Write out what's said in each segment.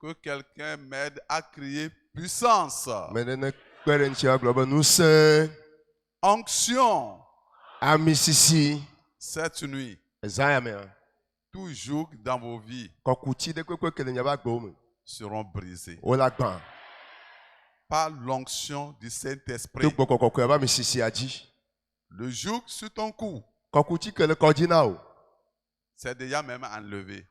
Que quelqu'un m'aide à crier puissance. Onction. Cette nuit. Tout joug dans vos vies seront brisés par l'onction du Saint-Esprit. Le joug sur ton cou, c'est déjà même enlevé.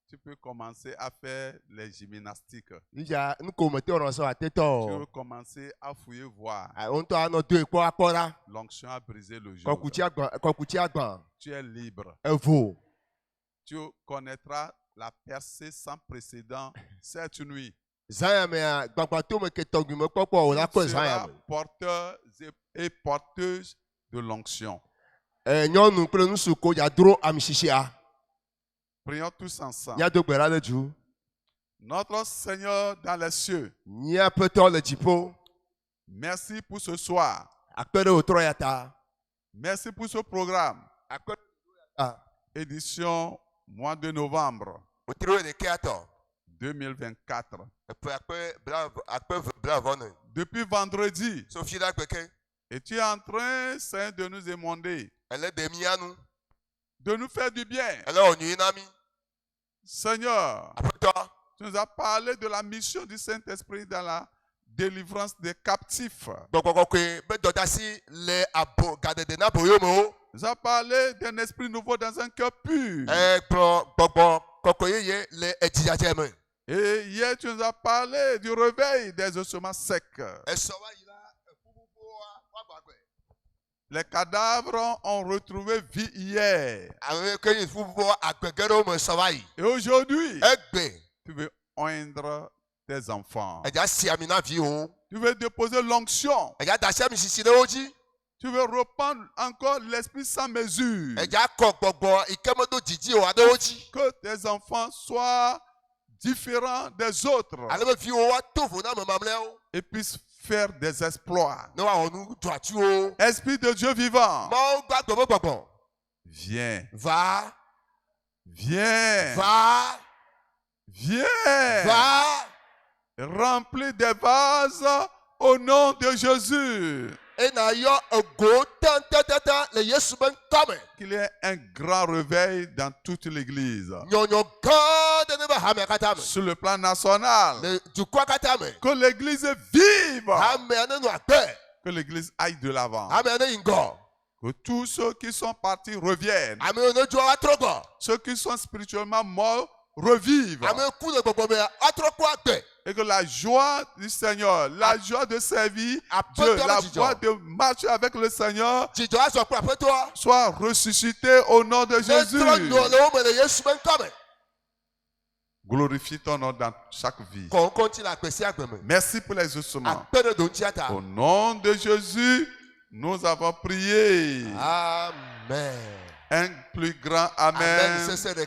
Tu peux commencer à faire les gymnastiques. Tu peux commencer à fouiller voir. L'onction a brisé le joug. Tu es libre. Tu connaîtras la percée sans précédent cette nuit. Tu seras porteur et porteuse de l'onction. Prions tous ensemble. Notre Seigneur dans les cieux, merci pour ce soir. Merci pour ce programme. Édition mois de novembre 2024. Depuis vendredi, et tu es en train, Seigneur, de nous émonder, de nous faire du bien. Seigneur, tu nous as parlé de la mission du Saint-Esprit dans la délivrance des captifs. Tu nous as parlé d'un esprit nouveau dans un cœur pur. Et hier, tu nous as parlé du réveil des ossements secs. Les cadavres ont retrouvé vie hier. Et aujourd'hui, tu veux oindre tes enfants. Tu veux déposer l'onction. Tu veux reprendre encore l'esprit sans mesure. Que tes enfants soient différents des autres. Et puissent faire des exploits. Esprit de Dieu vivant. Viens. Va. Viens. Va. Viens. Va. Remplis des vases au nom de Jésus. Qu'il y ait un grand réveil dans toute l'église. Sur le plan national. Que l'église vive. Que l'église aille de l'avant. Que tous ceux qui sont partis reviennent. Ceux qui sont spirituellement morts revivent. Et que la joie du Seigneur, la joie de servir Dieu, la joie de marcher avec le Seigneur soit ressuscitée au nom de Jésus. Glorifie ton nom dans chaque vie. Merci pour les ossements. Au nom de Jésus, nous avons prié. Amen. Un plus grand Amen. Amen.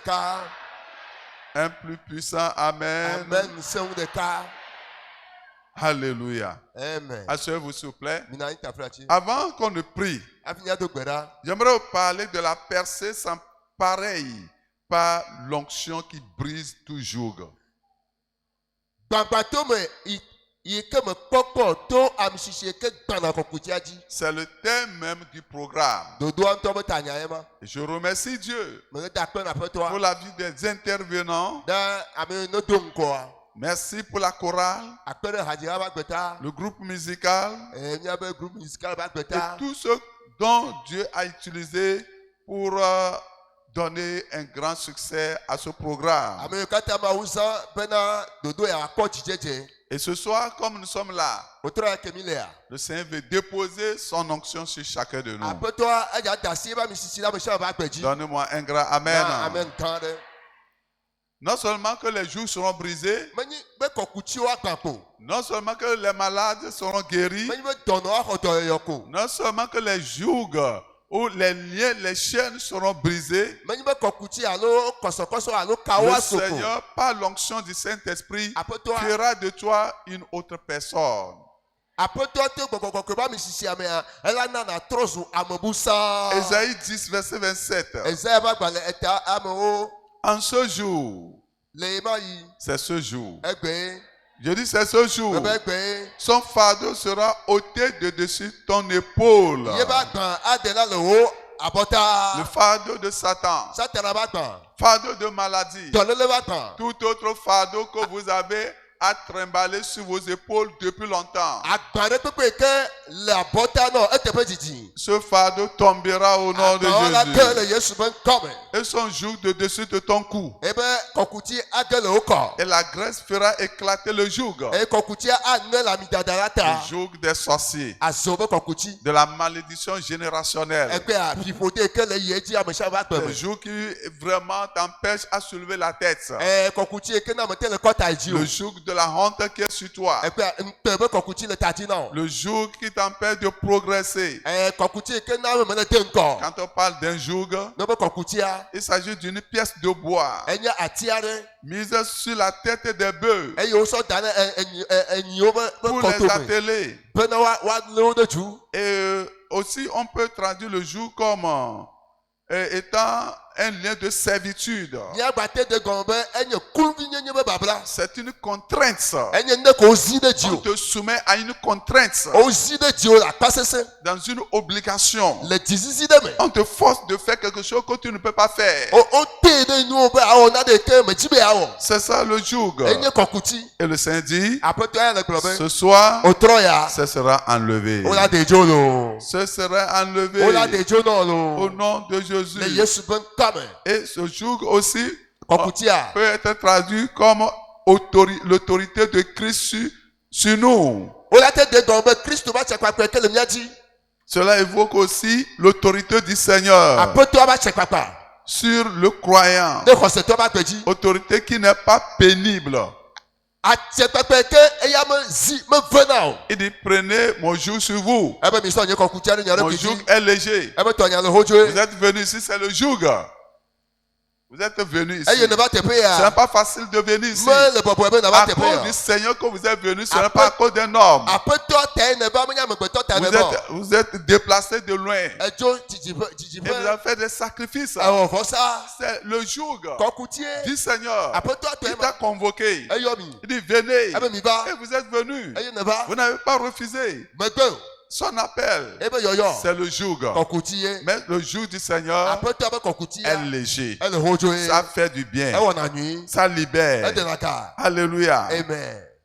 Un plus puissant Amen. Amen. Alléluia. Amen. Asseyez-vous s'il vous plaît. Avant qu'on ne prie, j'aimerais vous parler de la percée sans pareil par l'onction qui brise tout joug. C'est le thème même du programme. Et je remercie Dieu pour la vie des intervenants. Merci pour la chorale, le groupe musical et tout ce dont Dieu a utilisé pour donner un grand succès à ce programme. Et ce soir, comme nous sommes là, le Seigneur veut déposer son onction sur chacun de nous. Donnez-moi un grand Amen. Non seulement que les jougs seront brisés, non seulement que les malades seront guéris, non seulement que les jougs où les liens, les chaînes seront brisées. Le Seigneur, par l'onction du Saint-Esprit, fera de toi une autre personne. Ésaïe 10, verset 27. En ce jour, C'est ce jour. Je dis c'est ce jour. Son fardeau sera ôté de dessus ton épaule. Le fardeau de Satan. Fardeau de maladie. Tout autre fardeau que vous avez à trimballer sur vos épaules depuis longtemps. Ce fardeau tombera au nom de Jésus. Et son joug de dessus de ton cou. Et la graisse fera éclater le joug. Le joug des sorciers. De la malédiction générationnelle. Le joug qui vraiment t'empêche à soulever la tête. Le joug de la honte qui est sur toi. Le joug qui t'empêche de progresser. Quand on parle d'un joug, il s'agit d'une pièce de bois mise sur la tête des bœufs pour les atteler. Et aussi on peut traduire le joug comme étant un lien de servitude. C'est une contrainte. On te soumet à une contrainte. Dans une obligation. On te force de faire quelque chose que tu ne peux pas faire. C'est ça le joug. Et le Saint dit, ce soir, ce sera enlevé. Ce sera enlevé au nom de Jésus. Et ce joug aussi peut être traduit comme l'autorité de Christ sur nous. Cela évoque aussi l'autorité du Seigneur sur le croyant. Autorité qui n'est pas pénible. Il dit, prenez mon joug sur vous. Mon joug est léger. Vous êtes venus ici, c'est le joug. Vous êtes venus ici. Ce n'est pas facile de venir ici. À cause du Seigneur que vous êtes venus, ce n'est pas à cause d'un homme. Vous êtes déplacés de loin. Et vous avez fait des sacrifices. C'est le joug du Seigneur. Il t'a convoqué. Il dit, venez. Et vous êtes venus. Vous n'avez pas refusé son appel. C'est le joug. Mais le joug du Seigneur est léger. Ça fait du bien. Ça libère. Alléluia.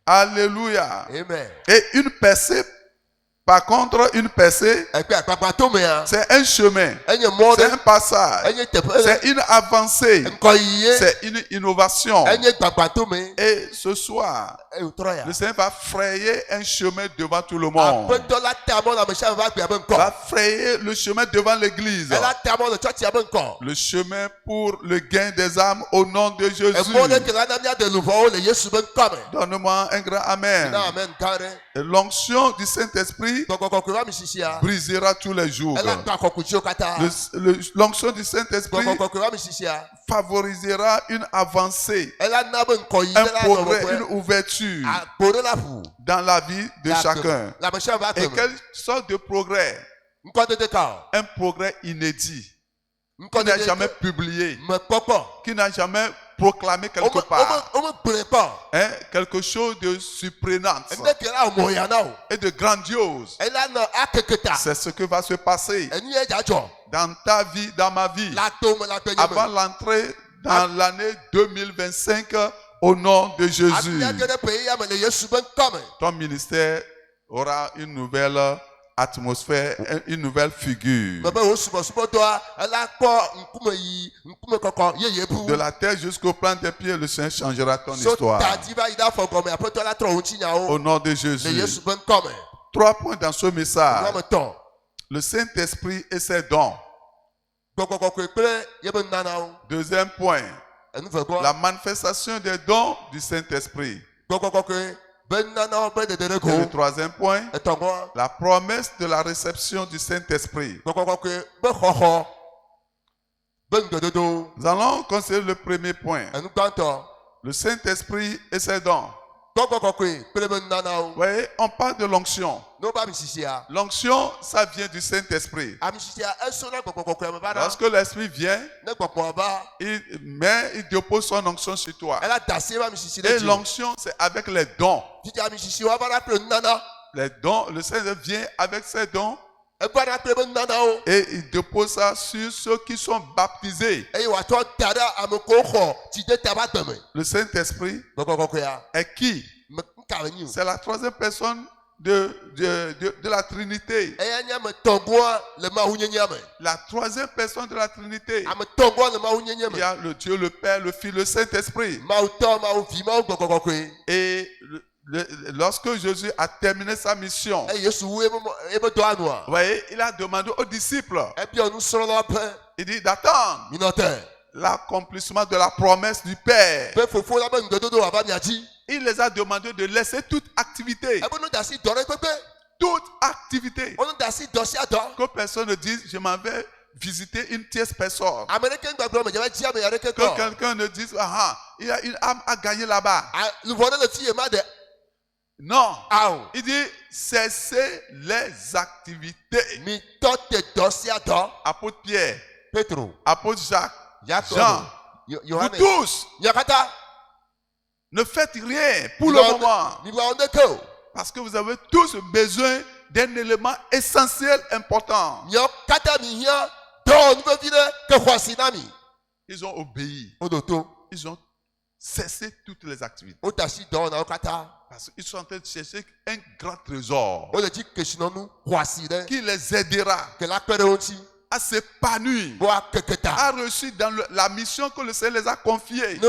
Alléluia. Et une percée, par contre, une percée, c'est un chemin, c'est un passage, c'est une avancée, c'est une innovation. Et ce soir, le Seigneur va frayer un chemin devant tout le monde. Va frayer le chemin devant l'église. Le chemin pour le gain des âmes au nom de Jésus. Donne-moi un grand amen. Et l'onction du Saint-Esprit brisera tous les jours. L'onction du Saint-Esprit favorisera une avancée, un progrès, une ouverture dans la vie de chacun. Et quelle sorte de progrès? Un progrès inédit, qui n'a jamais publié, qui n'a jamais proclamé quelque part. Quelque chose de surprenant et de grandiose. C'est ce qui va se passer dans ta vie, dans ma vie, avant l'entrée dans l'année 2025 au nom de Jésus. Ton ministère aura une nouvelle atmosphère, une nouvelle figure. De la terre jusqu'au plan des pieds, le Seigneur changera ton histoire. Au nom de Jésus. 3 points dans ce message. Le Saint-Esprit et ses dons. Deuxième point. La manifestation des dons du Saint-Esprit. Et le troisième point, la promesse de la réception du Saint-Esprit. Nous allons considérer le premier point. Le Saint-Esprit et ses dons. Vous voyez, on parle de l'onction. L'onction, ça vient du Saint-Esprit. Lorsque l'Esprit vient, il dépose son onction sur toi. Et l'onction, c'est avec les dons. Les dons, le Seigneur vient avec ses dons. Et il dépose ça sur ceux qui sont baptisés. Le Saint-Esprit est qui? C'est la troisième personne de la Trinité. La troisième personne de la Trinité. Il y a le Dieu, le Père, le Fils, le Saint-Esprit. Et lorsque Jésus a terminé sa mission, vous voyez, il a demandé aux disciples, il dit d'attendre l'accomplissement de la promesse du Père. Il les a demandé de laisser toute activité. Toute activité. Que personne ne dise, je m'en vais visiter une tierce personne. Que quelqu'un ne dise, il y a une âme à gagner là-bas. Non. Il dit, cessez les activités. Apôtre Pierre, apôtre Jacques, Jean, vous tous, ne faites rien pour le moment. Parce que vous avez tous besoin d'un élément essentiel important. Ils ont obéi. Ils ont cessé toutes les activités. Parce qu'ils sont en train de chercher un grand trésor qui les aidera à s'épanouir, à réussir dans la mission que le Seigneur les a confiée.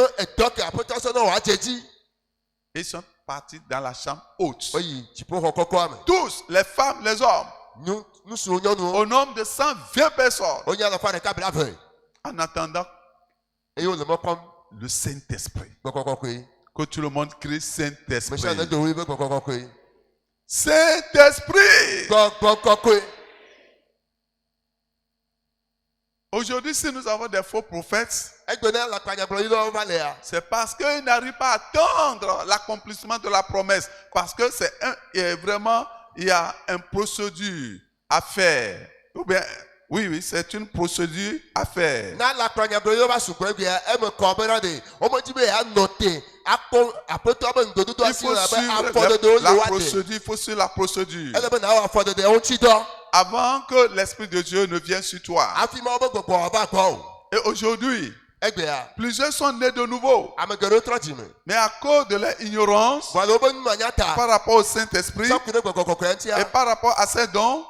Ils sont partis dans la chambre haute. Tous, les femmes, les hommes, au nombre de 120 personnes, en attendant le Saint-Esprit. Que tout le monde crie Saint-Esprit. Saint-Esprit! Aujourd'hui, si nous avons des faux prophètes, c'est parce qu'ils n'arrivent pas à attendre l'accomplissement de la promesse. Parce que vraiment, il y a une procédure à faire. Ou bien, oui, c'est une procédure à faire. Il faut suivre la procédure. Avant que l'Esprit de Dieu ne vienne sur toi. Et aujourd'hui, plusieurs sont nés de nouveau. Mais à cause de leur ignorance par rapport au Saint-Esprit et par rapport à ses dons,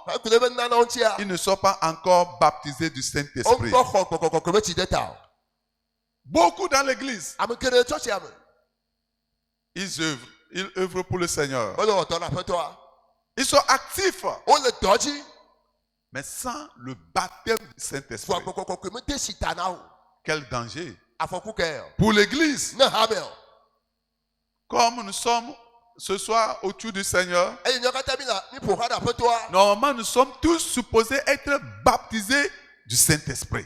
ils ne sont pas encore baptisés du Saint-Esprit. Beaucoup dans l'église, ils œuvrent pour le Seigneur. Ils sont actifs, mais sans le baptême du Saint-Esprit. Quel danger pour l'église. Comme nous sommes ce soir autour du Seigneur, normalement nous sommes tous supposés être baptisés du Saint-Esprit.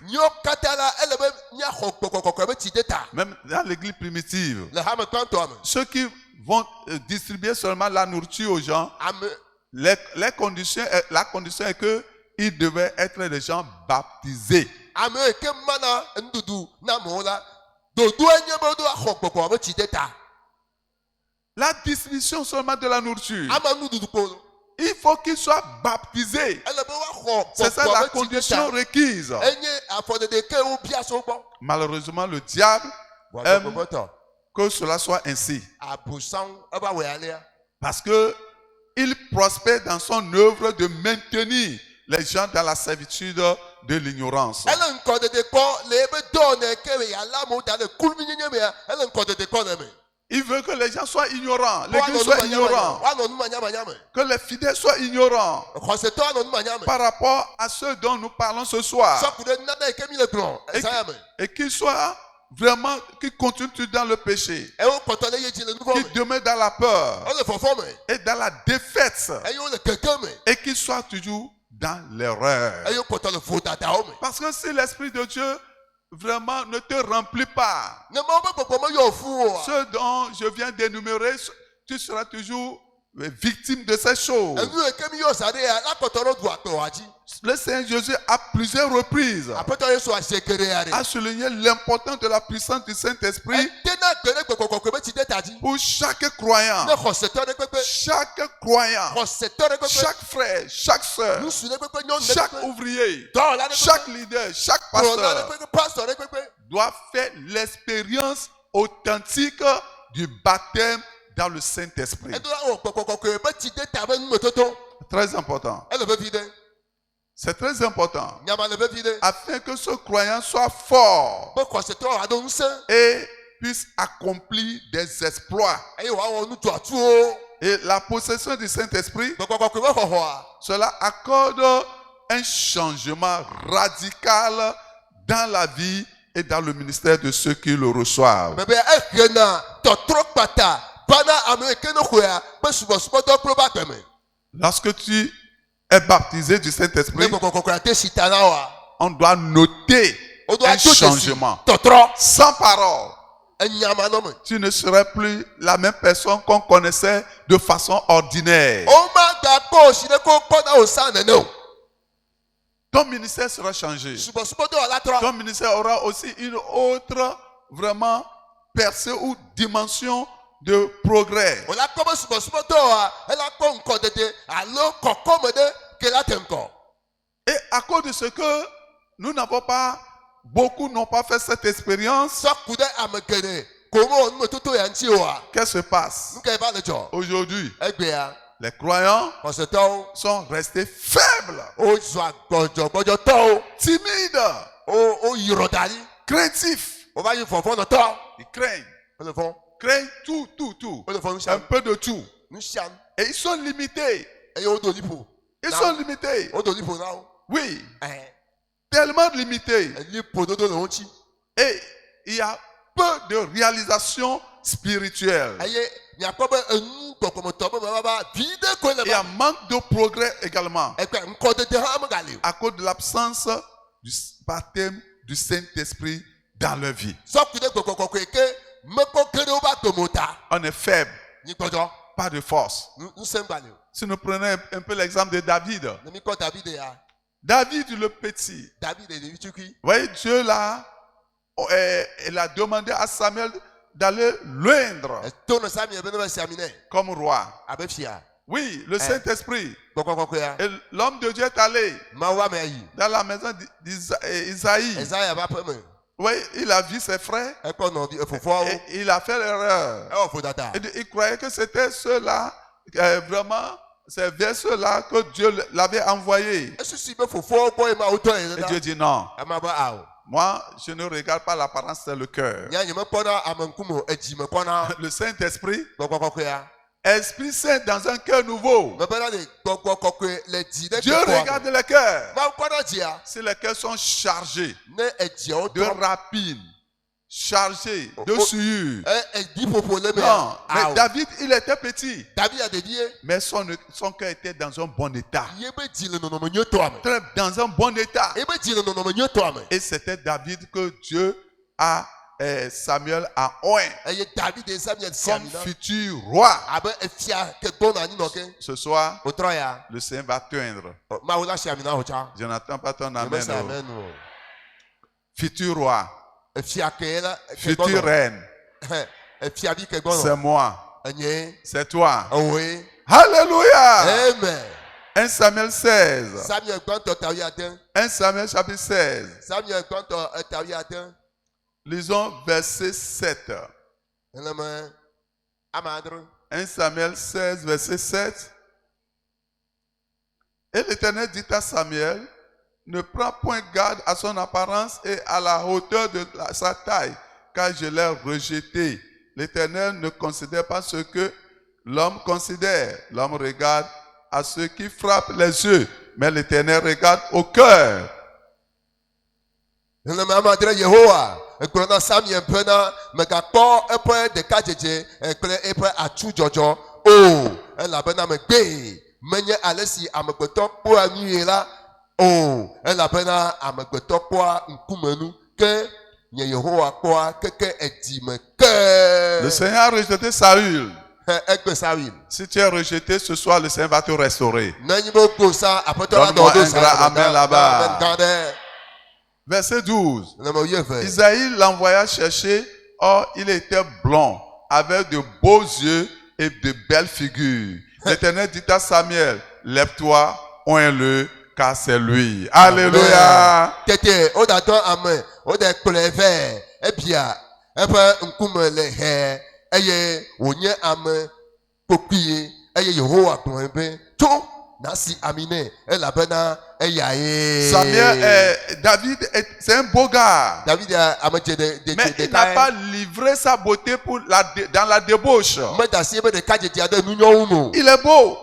Même dans l'église primitive, ceux qui vont distribuer seulement la nourriture aux gens, la condition est qu'ils devaient être des gens baptisés. La distribution seulement de la nourriture, il faut qu'ils soient baptisés. C'est ça la condition requise. Malheureusement, le diable aime que cela soit ainsi. Parce qu'il prospère dans son œuvre de maintenir les gens dans la servitude de l'ignorance. Il veut que les gens soient ignorants, l'église soit ignorant, que les fidèles soient ignorants par rapport à ce dont nous parlons ce soir. Et qu'ils soient vraiment, qu'ils continuent dans le péché, qu'ils demeurent dans la peur et dans la défaite, et qu'ils soient toujours dans l'erreur. Parce que si l'Esprit de Dieu vraiment ne te remplit pas, ce dont je viens d'énumérer, tu seras toujours victime de ces choses. Le Seigneur Jésus, à plusieurs reprises, a souligné l'importance de la puissance du Saint-Esprit pour chaque croyant, chaque frère, chaque soeur, chaque ouvrier, chaque leader, chaque pasteur doit faire l'expérience authentique du baptême dans le Saint-Esprit. Très important. C'est très important. Afin que ce croyant soit fort et puisse accomplir des exploits. Et la possession du Saint-Esprit, cela accorde un changement radical dans la vie et dans le ministère de ceux qui le reçoivent. Lorsque tu es baptisé du Saint-Esprit, on doit noter un changement. Sans parole, tu ne serais plus la même personne qu'on connaissait de façon ordinaire. Ton ministère sera changé. Ton ministère aura aussi une autre vraiment percée ou dimension de progrès. Et à cause de ce que nous n'avons pas, beaucoup n'ont pas fait cette expérience, qu'est-ce qui se passe aujourd'hui? Les croyants sont restés faibles, timides, craintifs. Ils craignent tout, un peu de tout. Et ils sont limités. Ils sont limités. Oui, tellement limités. Et il y a peu de réalisation spirituelle. Il y a manque de progrès également à cause de l'absence du baptême du Saint-Esprit dans leur vie. On est faible, pas de force. Si nous prenons un peu l'exemple de David. David le petit. Vous voyez, Dieu là, il a demandé à Samuel d'aller l'oindre comme roi. Oui, le Saint-Esprit. Et l'homme de Dieu est allé dans la maison d'Isaïe. Oui, il a vu ses frères. Et il a fait l'erreur. Il croyait que c'était ceux-là, vraiment, c'est vers ceux-là que Dieu l'avait envoyé. Et Dieu dit non. Moi, je ne regarde pas l'apparence, c'est le cœur. Le Saint-Esprit, Esprit Saint dans un cœur nouveau. Dieu regarde le cœur. Si les cœurs sont chargés de rapines, chargés de souillure. Non, mais David, il était petit. Mais son cœur était dans un bon état. Dans un bon état. Et c'était David que Dieu a, Samuel a oint comme futur roi. Ce soir, le Seigneur va t'oindre. Je n'attends pas ton amen. Futur roi. Future reine. C'est moi. C'est toi. Alléluia. Amen. 1 Samuel 16. 1 Samuel chapitre 16. Lisons verset 7. 1 Samuel 16, verset 7. Et l'Éternel dit à Samuel: ne prends point garde à son apparence et à la hauteur de sa taille, car je l'ai rejeté. L'Éternel ne considère pas ce que l'homme considère. L'homme regarde à ceux qui frappent les yeux, mais l'Éternel regarde au cœur. Le Seigneur a rejeté Saül. Si tu es rejeté, ce soir, le Seigneur va te restaurer. Donne-moi un grand amen là-bas. Verset 12. Isaïe l'envoya chercher. Or, il était blond, avec de beaux yeux et de belles figures. L'Éternel dit à Samuel, lève-toi, oins-le, car c'est lui. Alléluia. Samuel, David, c'est un beau gars. Mais il n'a pas livré sa beauté dans la débauche. Il est beau.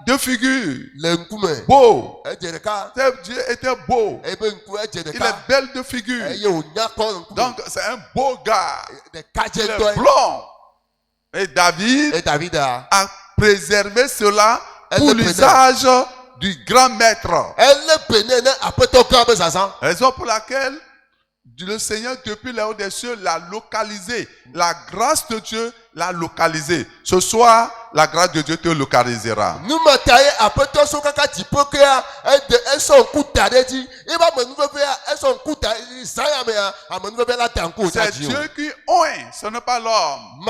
De figure. Beau. Dieu était beau. Il est belle de figure. Donc c'est un beau gars. Il est blond. Et David a préservé cela pour l'usage du grand maître. Raison pour laquelle le Seigneur depuis les hauts des cieux l'a localisé. La grâce de Dieu l'a localisé. Ce soir, la grâce de Dieu te localisera. C'est Dieu qui oint, ce n'est pas l'homme.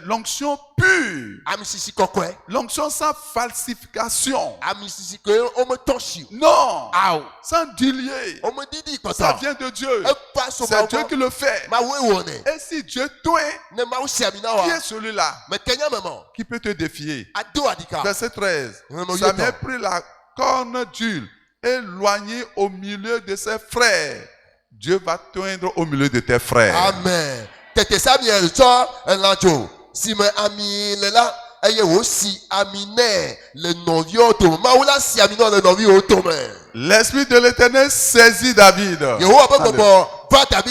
L'onction pure, l'onction sans falsification, non, sans diluer, ça vient de Dieu, c'est Dieu qui le fait. Et si Dieu t'oint, qui est celui-là qui peut te défier? Verset 13. Samuel prit la corne d'huile, éloigné au milieu de ses frères. Dieu va t'oindre au milieu de tes frères. Amen. Tete Samuel si me ami là aye aussi amine le novio to maula si amino le novio to. L'esprit de l'Éternel saisit David.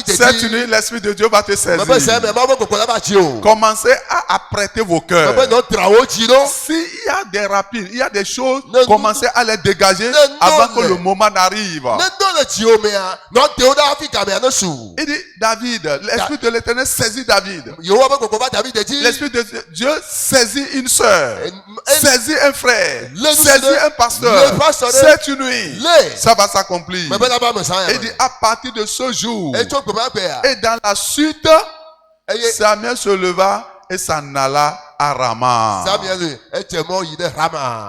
Cette nuit, l'Esprit de Dieu va te saisir. Commencez à apprêter vos cœurs. S'il y a des rapides, il y a des choses, commencez à les dégager avant que le moment n'arrive. Il dit, David, l'Esprit de l'Éternel saisit David. L'Esprit de Dieu saisit une sœur, saisit un frère, saisit un pasteur. Cette nuit, ça va s'accomplir. Il dit, à partir de ce jour, et dans la suite, Samuel se leva et s'en alla à Rama.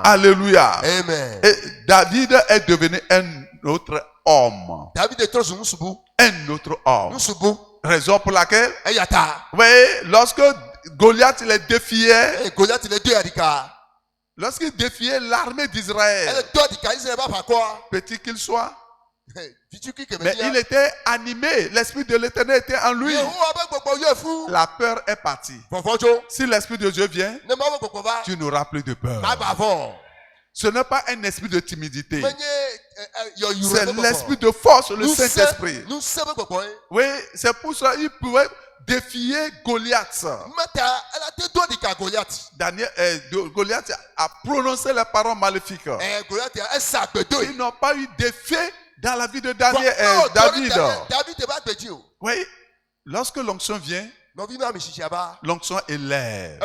Alléluia. Amen. Et David est devenu un autre homme. Un autre homme. Raison pour laquelle, oui, lorsque Goliath les défiait, lorsqu'il défiait l'armée d'Israël, petit qu'il soit, mais il était animé, l'Esprit de l'Éternel était en lui. La peur est partie. Si l'Esprit de Dieu vient, tu n'auras plus de peur. Ce n'est pas un esprit de timidité. C'est l'esprit de force, le Saint-Esprit. Oui, c'est pour ça qu'il pouvait défier Goliath. Goliath a prononcé les paroles maléfiques. Ils n'ont pas eu d'effet dans la vie de David. Oui, lorsque l'onction vient, l'onction élève.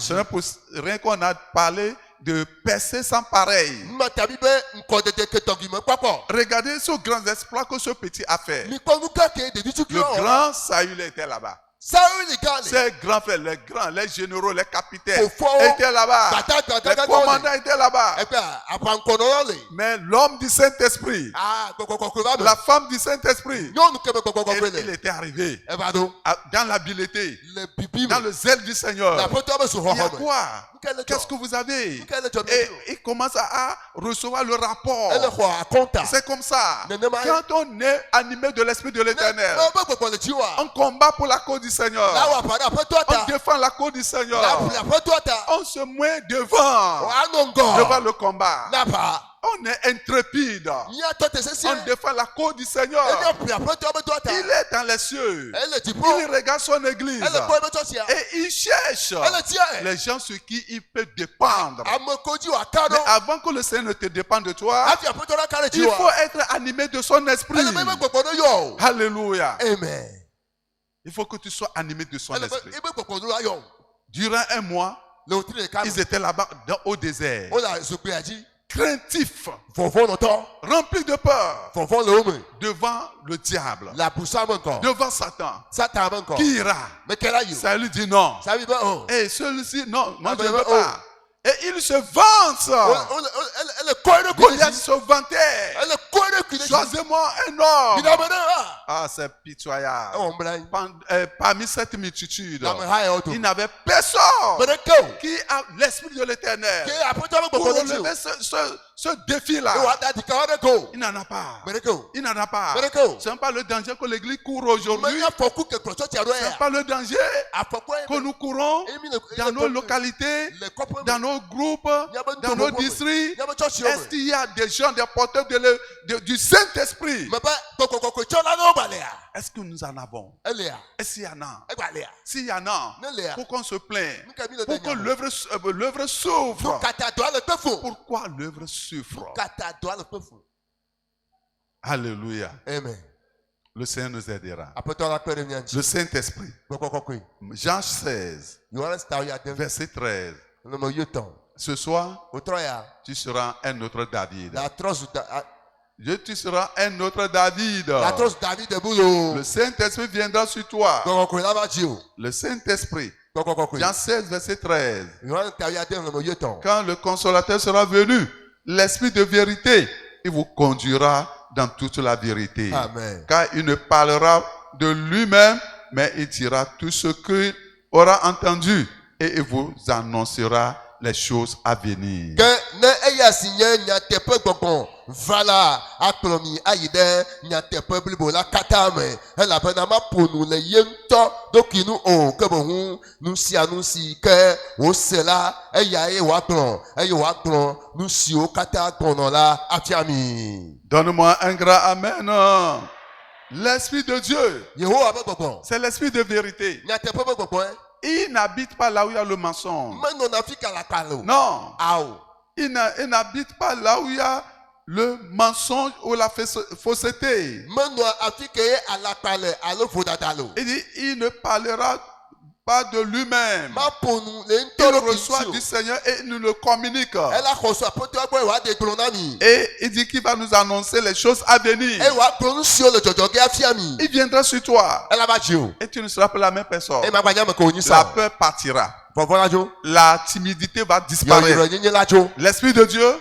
Ce n'est pour rien qu'on a parlé de percer sans pareil. Regardez ce grand exploit que ce petit a fait. Le grand Saül était là-bas. Ces grands frères, les généraux, les capitaines étaient là-bas. Les commandants étaient là-bas. Mais l'homme du Saint-Esprit, la femme du Saint-Esprit, il était arrivé dans l'habileté, dans le zèle du Seigneur. Il y a quoi? Qu'est-ce que vous avez? Et il commence à recevoir le rapport. C'est comme ça. Quand on est animé de l'Esprit de l'Éternel, on combat pour la cause du Seigneur. On défend la cause du Seigneur. On se met devant le combat. On est intrépide. On défend la cause du Seigneur. Il est dans les cieux. Il regarde son église. Et il cherche les gens sur qui il peut dépendre. Mais avant que le Seigneur ne te dépende de toi, il faut être animé de son esprit. Alléluia. Amen. Il faut que tu sois animé de son esprit. Durant un mois, ils étaient là-bas au désert. Craintifs, remplis de peur devant le diable, devant Satan. Qui ira? Ça lui dit non. Et celui-ci, non, moi je ne veux pas. Et il se vante. Goliath se vantait. Choisis-moi un homme. Ah, c'est pitoyable. Parmi cette multitude, il n'avait personne qui a l'esprit de l'Éternel pour relever ce défi-là. Il n'en a pas. Il n'en a pas. Ce n'est pas le danger que l'Église court aujourd'hui. Ce n'est pas le danger que nous courons dans nos localités, dans nos groupes, dans nos districts. Est-ce qu'il y a des gens, des porteurs du Saint-Esprit? Est-ce que nous en avons? Est-ce qu'il y en a? S'il y en a, pourquoi on se plaint? Pourquoi l'œuvre souffre? Pourquoi l'œuvre souffre? Alléluia. Amen. Le Seigneur nous aidera. Le Saint-Esprit. Jean 16, verset 13. Ce soir, tu seras un autre David. Tu seras un autre David. Le Saint-Esprit viendra sur toi. Le Saint-Esprit. Jean 16, verset 13. Quand le consolateur sera venu, l'Esprit de vérité, il vous conduira dans toute la vérité. Amen. Car il ne parlera de lui-même, mais il dira tout ce qu'il aura entendu et il vous annoncera les choses à venir. Donne-moi un grand amen. L'Esprit de Dieu, c'est l'Esprit de vérité. Il n'habite pas là où il y a le mensonge. Non. Il n'habite pas là où il y a le mensonge ou la fausseté. Il dit, il ne parlera pas de lui-même. Il reçoit du Seigneur et il nous le communique. Et il dit qu'il va nous annoncer les choses à venir. Il viendra sur toi. Et tu ne seras pas la même personne. La peur partira. La timidité va disparaître. L'Esprit de Dieu,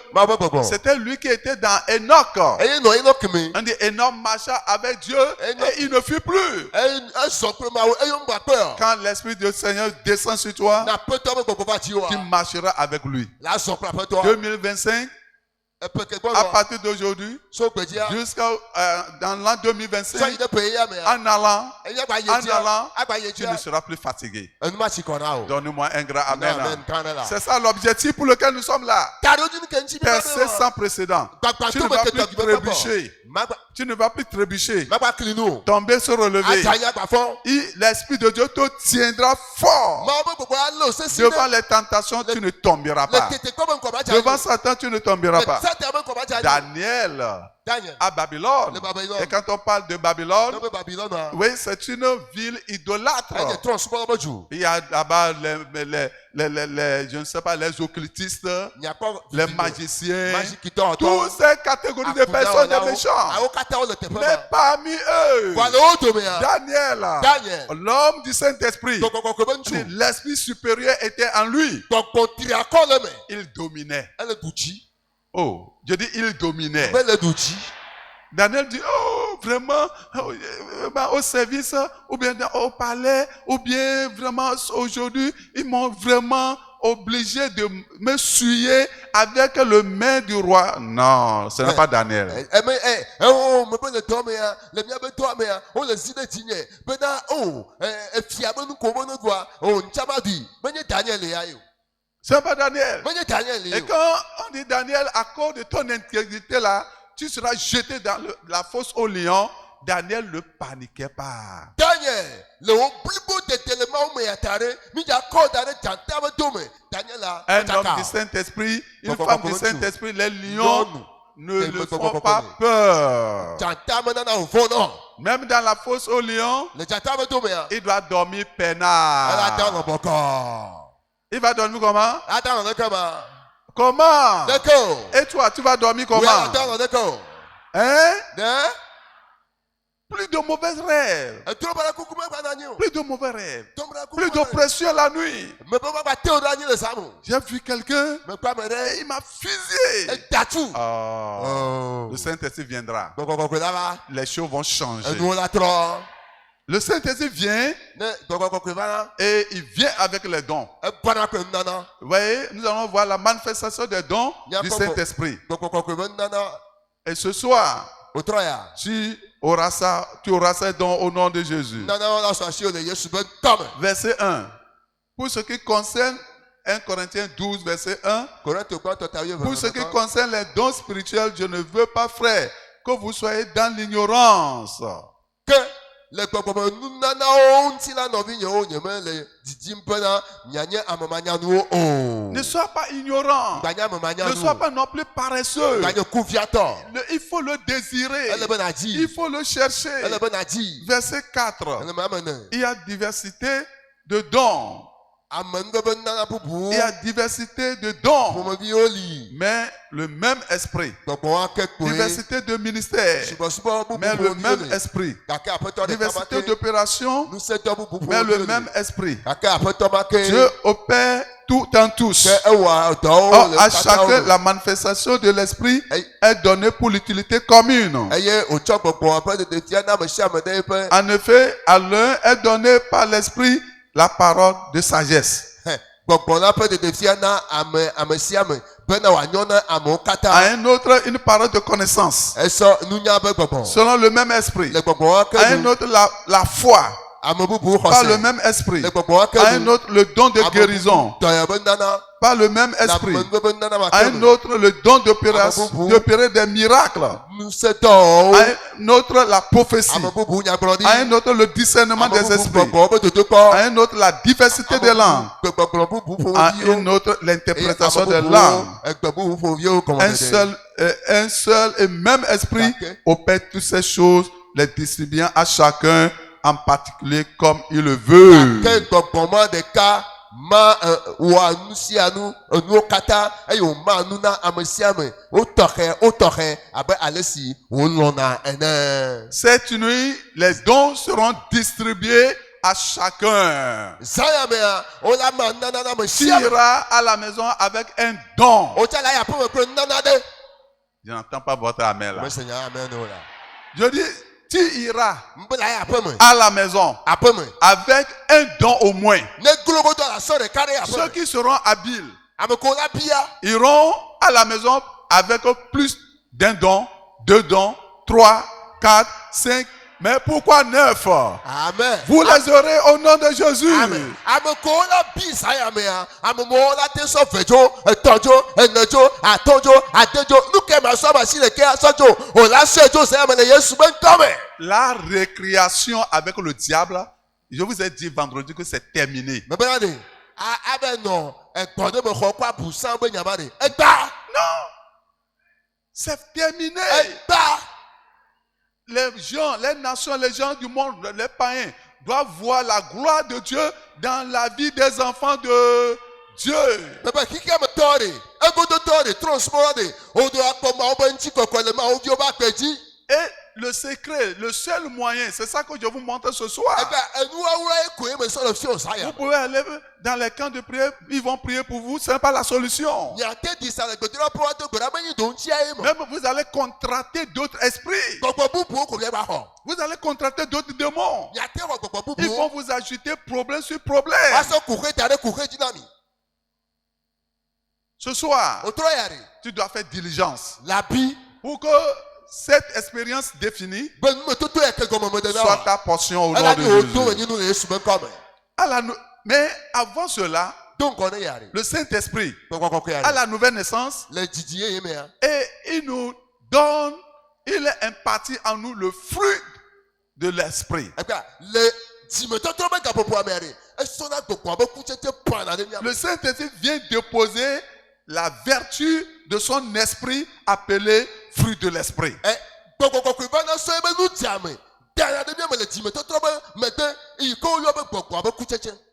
c'était lui qui était dans Enoch. On dit Enoch marcha avec Dieu et il ne fuit plus. Quand l'Esprit du Seigneur descend sur toi, tu marcheras avec lui. 2025, à partir d'aujourd'hui, jusqu'à dans l'an 2025, en allant, tu ne seras plus fatigué. Donne-moi un grand amen. C'est ça l'objectif pour lequel nous sommes là. Percer sans précédent. Tu ne vas plus trébucher. Tu ne vas plus trébucher. Tomber, se relever. L'Esprit de Dieu te tiendra fort. Devant les tentations, tu ne tomberas pas. Devant Satan, tu ne tomberas pas. Daniel à Babylone. Et quand on parle de Babylone, oui, c'est une ville idolâtre. Il y a là-bas je ne sais pas, les occultistes, les magiciens, toutes ces catégories de personnes, des méchants. Mais parmi eux, Daniel, l'homme du Saint-Esprit, l'esprit supérieur était en lui. Il dominait. Oh, je dis il dominait. Daniel dit, oh, vraiment, au service, ou bien au palais, ou bien vraiment aujourd'hui, ils m'ont vraiment obligé de me souiller avec le main du roi. Non, ce n'est pas Daniel. Ce n'est pas Daniel. Et quand on dit Daniel, à cause de ton intégrité là, tu seras jeté dans la fosse au lion. Daniel ne paniquait pas. Un homme du Saint-Esprit, une femme du Saint-Esprit, les lions ne le font pas peur. Même dans la fosse au lion, il doit dormir peinard. Il va dormir comment? Comment? Et toi, tu vas dormir comment? Hein? Plus de mauvais rêves. Plus de mauvais rêves. Plus d'oppression la nuit. J'ai vu quelqu'un, il m'a fusillé. Le Saint-Esprit viendra. Les choses vont changer. Le Saint-Esprit vient et il vient avec les dons. Vous voyez, nous allons voir la manifestation des dons du Saint-Esprit. Et ce soir, tu auras ces dons au nom de Jésus. Verset 1. Pour ce qui concerne 1 Corinthiens 12, verset 1. Pour ce qui concerne les dons spirituels, je ne veux pas, frère, que vous soyez dans l'ignorance. Ne sois pas ignorant. Ne sois pas non plus paresseux. Il faut le désirer. Il faut le chercher. Verset 4. Il y a diversité de dons. Il y a diversité de dons, mais le même esprit. Diversité de ministères, mais le même esprit. Diversité d'opérations, mais le même esprit. Dieu opère tout en tous. Or, à chacun, la manifestation de l'esprit est donnée pour l'utilité commune. En effet, à l'un est donné par l'esprit la parole de sagesse. À un autre, une parole de connaissance. Selon le même esprit. À un autre, la foi. Par le même esprit. À un autre, le don de guérison. Par le même esprit. À un autre, le don d'opérer des miracles. À un autre, la prophétie. À un autre, le discernement des esprits. À un autre, la diversité des langues. À un autre, l'interprétation des langues. Un seul et même esprit opère toutes ces choses, les distribuant à chacun en particulier comme il le veut. Cette nuit, les dons seront distribués à chacun. Tu iras à la maison avec un don. Je n'entends pas votre amen là. Je dis, tu iras à la maison avec un don au moins. Ceux qui seront habiles iront à la maison avec plus d'un don, 2 dons, 3, 4, 5. Mais pourquoi 9? Amen. Vous les aurez au nom de Jésus. Amen. La récréation avec le diable, je vous ai dit vendredi que c'est terminé. Non. C'est terminé. Les gens, les nations, les gens du monde, les païens doivent voir la gloire de Dieu dans la vie des enfants de Dieu. Et le secret, le seul moyen, c'est ça que je vous montre ce soir. Vous pouvez aller dans les camps de prière, ils vont prier pour vous, ce n'est pas la solution. Même vous allez contracter d'autres esprits. Vous allez contracter d'autres démons. Ils vont vous ajouter problème sur problème. Ce soir, tu dois faire diligence pour que cette expérience définie soit ta portion au nom de Jésus. Mais avant cela, le Saint-Esprit a la nouvelle naissance et il nous donne, il est imparti en nous le fruit de l'Esprit. Le Saint-Esprit vient déposer la vertu de son esprit appelé fruits de l'esprit.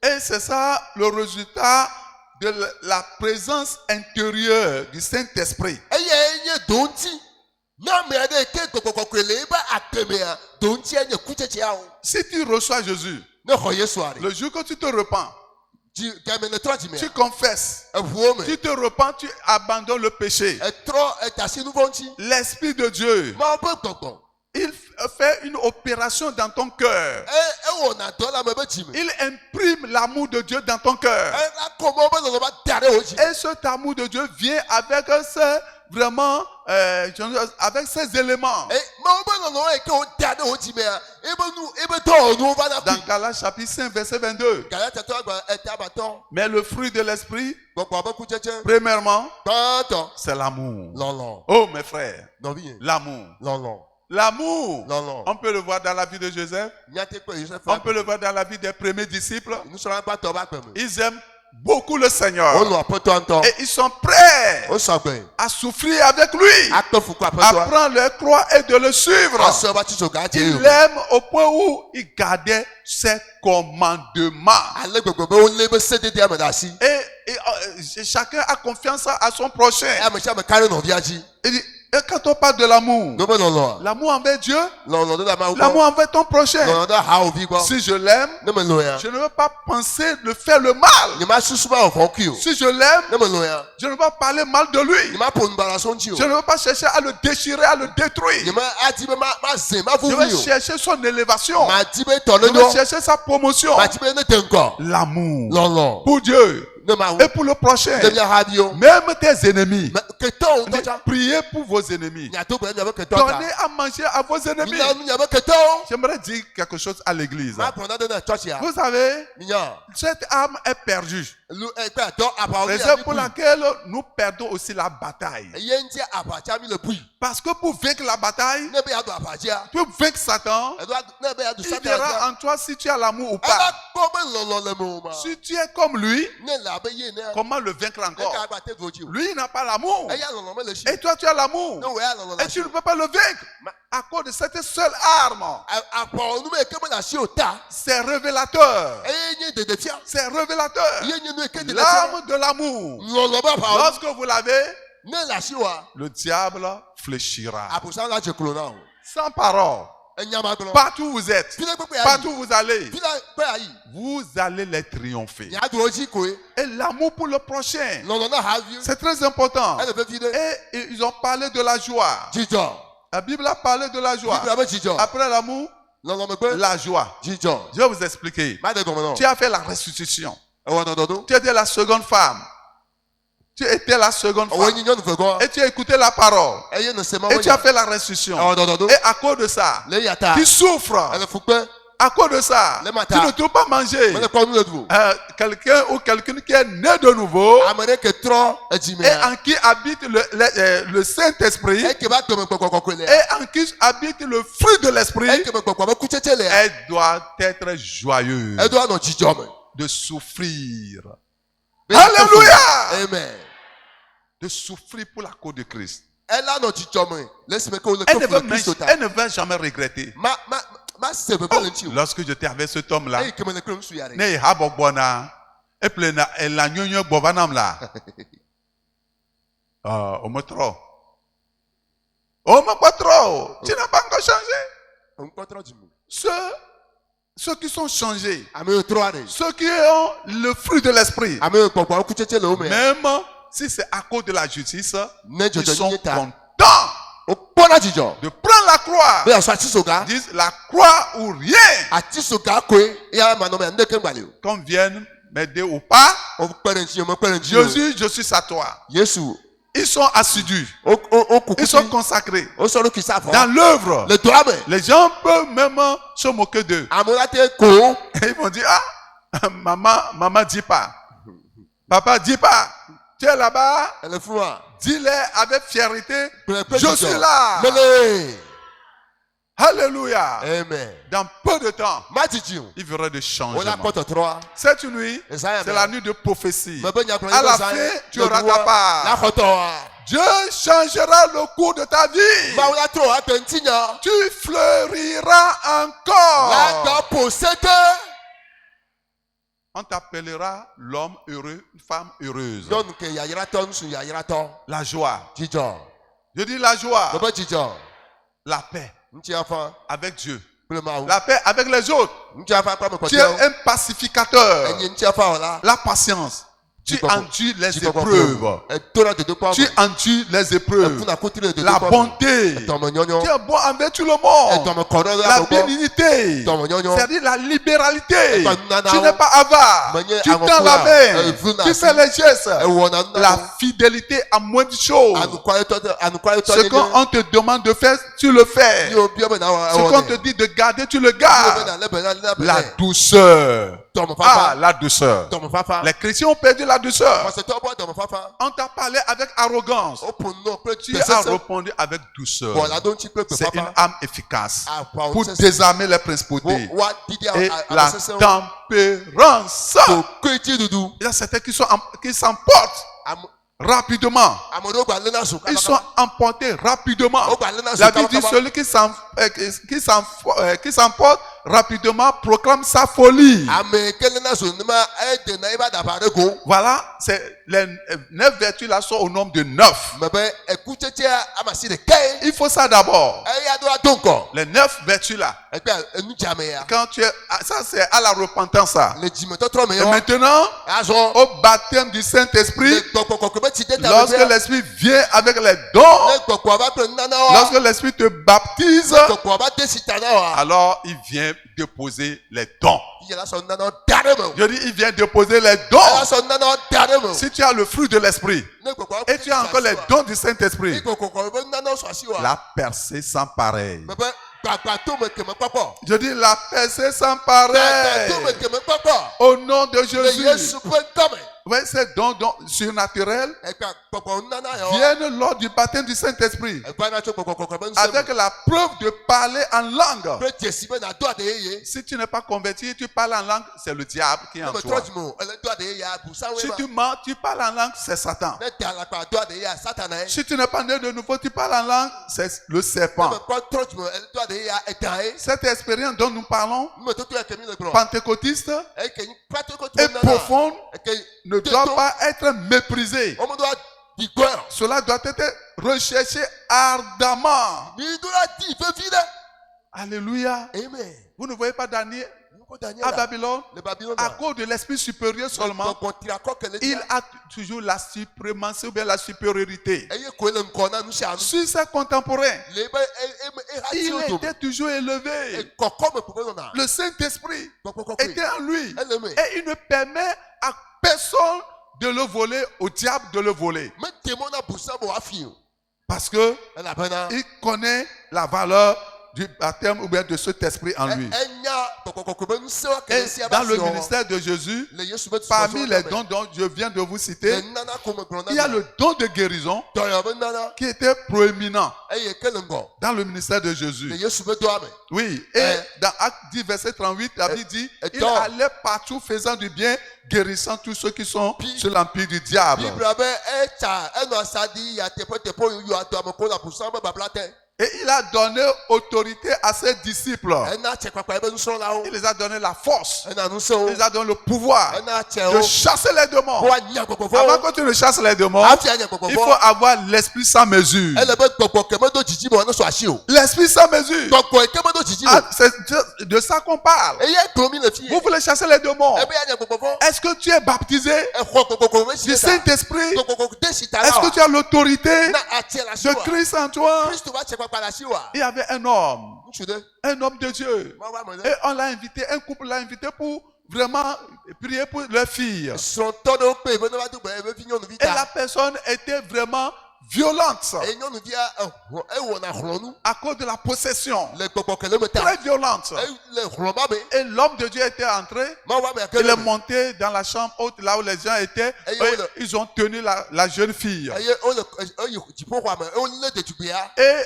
Et c'est ça le résultat de la présence intérieure du Saint-Esprit. Si tu reçois Jésus, le jour que tu te repens, tu confesses, tu te repens, tu abandonnes le péché. L'Esprit de Dieu, il fait une opération dans ton cœur. Il imprime l'amour de Dieu dans ton cœur. Et cet amour de Dieu vient avec avec ces éléments. Dans Galates chapitre 5 verset 22. Mais le fruit de l'esprit, premièrement, c'est l'amour. Oh mes frères, l'amour. L'amour, on peut le voir dans la vie de Joseph. On peut le voir dans la vie des premiers disciples. Ils aiment beaucoup le Seigneur. Et ils sont prêts à souffrir avec lui, à prendre leur croix et de le suivre. Il l'aime au point où il gardait ses commandements. Et chacun a confiance à son prochain. Il dit, et quand on parle de l'amour, l'amour envers Dieu, l'amour envers ton prochain. Si je l'aime, je ne veux pas penser de faire le mal. Si je l'aime, je ne veux pas parler mal de lui. Je ne veux pas chercher à le déchirer, à le détruire. Je veux chercher son élévation. Je veux chercher sa promotion. L'amour pour Dieu et pour le prochain. Même tes ennemis. Priez pour vos ennemis. Donnez à manger à vos ennemis. J'aimerais dire quelque chose à l'église. Vous savez, cette âme est perdue. Raison pour laquelle nous perdons aussi la bataille. Parce que pour vaincre la bataille, pour vaincre Satan, il verra en toi si tu as l'amour ou pas. Si tu es comme lui, comment le vaincre encore? Lui, il n'a pas l'amour. Et toi, tu as l'amour. Et tu ne peux pas le vaincre à cause de cette seule arme. C'est révélateur. C'est révélateur. L'arme de l'amour. Lorsque vous l'avez, le diable fléchira. Sans parole. Partout où vous êtes, partout où vous allez, vous allez les triompher. Et l'amour pour le prochain, c'est très important. Et ils ont parlé de la joie. La Bible a parlé de la joie. Après l'amour, la joie. Je vais vous expliquer. Tu as fait la restitution. Tu étais la seconde femme. Tu étais la seconde femme. Et tu as écouté la parole. Et tu as fait la restitution. Et à cause de ça, tu souffres. À cause de ça, tu ne peux pas manger. Quelqu'un ou quelqu'une qui est né de nouveau et en qui habite le Saint-Esprit et en qui habite le fruit de l'Esprit, elle doit être joyeuse de souffrir. Alléluia! Amen. De souffrir pour la cause de Christ. Elle ne va jamais regretter. Lorsque j'étais avec cet homme-là, on me trop. Tu n'as pas encore changé. Ceux qui sont changés, ceux qui ont le fruit de l'esprit, même si c'est à cause de la justice, ils sont contents de prendre la croix. Ils disent la croix ou rien. Qu'on vienne m'aider ou pas, Jésus, je suis à toi. Ils sont assidus. Ils sont consacrés. Dans l'œuvre, les gens peuvent même se moquer d'eux. Ils vont dire, ah, maman dit pas. Papa dit pas. Tu es là-bas. Dis-les avec fierté. Je suis là. Alléluia. Amen. Dans peu de temps, il y aura des changements. Cette nuit, c'est la nuit de prophétie. À la fin, tu auras ta part. Dieu changera le cours de ta vie. Tu fleuriras encore. On t'appellera l'homme heureux, une femme heureuse. La joie. Je dis la joie. La paix avec Dieu. La paix avec les autres. Tu es un pacificateur. La patience. Tu endures les épreuves. Tu endures les épreuves. La bonté. Tu es bon envers tout le monde. La bénignité. C'est-à-dire la libéralité. Tu n'es pas avare. Tu tends la main. Tu fais les gestes. La fidélité à moins de choses. Ce qu'on te demande de faire, tu le fais. Ce qu'on te dit de garder, tu le gardes. La douceur. Ah, la douceur. Les chrétiens ont perdu la douceur. On t'a parlé avec arrogance. Tu as répondu avec douceur. C'est une âme efficace pour désarmer les principautés. Et la tempérance. Il y a certains qui s'emportent rapidement. Ils sont emportés rapidement. La Bible dit celui qui s'emporte rapidement proclame sa folie. Voilà, les 9 vertus là sont au nombre de 9. Il faut ça d'abord. Les 9 vertus là. Quand tu es, ça c'est à la repentance ça. Et maintenant, au baptême du Saint-Esprit, lorsque l'Esprit vient avec les dons, lorsque l'Esprit te baptise, alors il vient déposer les dons. Je dis, il vient déposer les dons. Si tu as le fruit de l'Esprit et tu as encore les dons du Saint-Esprit, la percée sans pareil. Je dis la percée sans pareil. Au nom de Jésus. Oui, ces dons surnaturels viennent lors du baptême du Saint-Esprit. Avec la preuve de parler en langue. Si tu n'es pas converti, tu parles en langue, c'est le diable qui est en toi. Si tu mens, tu parles en langue, c'est Satan. Si tu n'es pas né de nouveau, tu parles en langue, c'est le serpent. Cette expérience dont nous parlons, pentecôtiste, est profonde, ne doit pas être méprisée. Cela doit être recherché ardemment. Alléluia. Amen. Vous ne voyez pas Daniel à Babylone, à cause de l'esprit supérieur seulement, il a toujours la suprématie ou bien la supériorité sur ses contemporains. Il était toujours élevé. Le Saint-Esprit était en lui. Et il ne permet à personne de le voler, au diable de le voler. Parce que il connaît la valeur du baptême ou bien de cet esprit en lui. Et dans le ministère de Jésus, parmi les dons dont je viens de vous citer, il y a le don de guérison qui était proéminent dans le ministère de Jésus. Oui, et dans Acte 10, verset 38, la Bible dit, il allait partout faisant du bien, guérissant tous ceux qui sont sur l'empire du diable. Et il a donné autorité à ses disciples. Il les a donné la force. Il les a donné le pouvoir de chasser les démons. Avant que tu ne chasses les démons, il faut avoir l'esprit sans mesure. L'esprit sans mesure. C'est de ça qu'on parle. Vous voulez chasser les démons. Est-ce que tu es baptisé du Saint-Esprit? Est-ce que tu as l'autorité de Christ en toi? Il y avait un homme de Dieu. Et on l'a invité, un couple l'a invité pour vraiment prier pour leur fille. Et la personne était vraiment violente à cause de la possession, très violente. Et l'homme de Dieu était entré, il est monté dans la chambre haute là où les gens étaient, et ils ont tenu la jeune fille. Et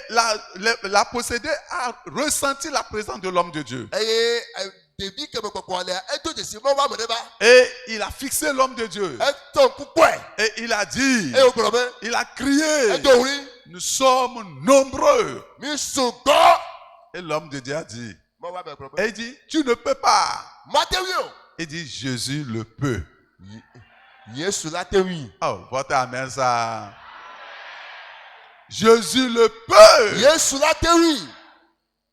la possédée a ressenti la présence de l'homme de Dieu. Et il a fixé l'homme de Dieu. Et il a dit, il a crié, nous sommes nombreux. Et l'homme de Dieu a dit, et il dit, tu ne peux pas. Il dit, Jésus le peut. Oh, votre amen ça. Jésus le peut.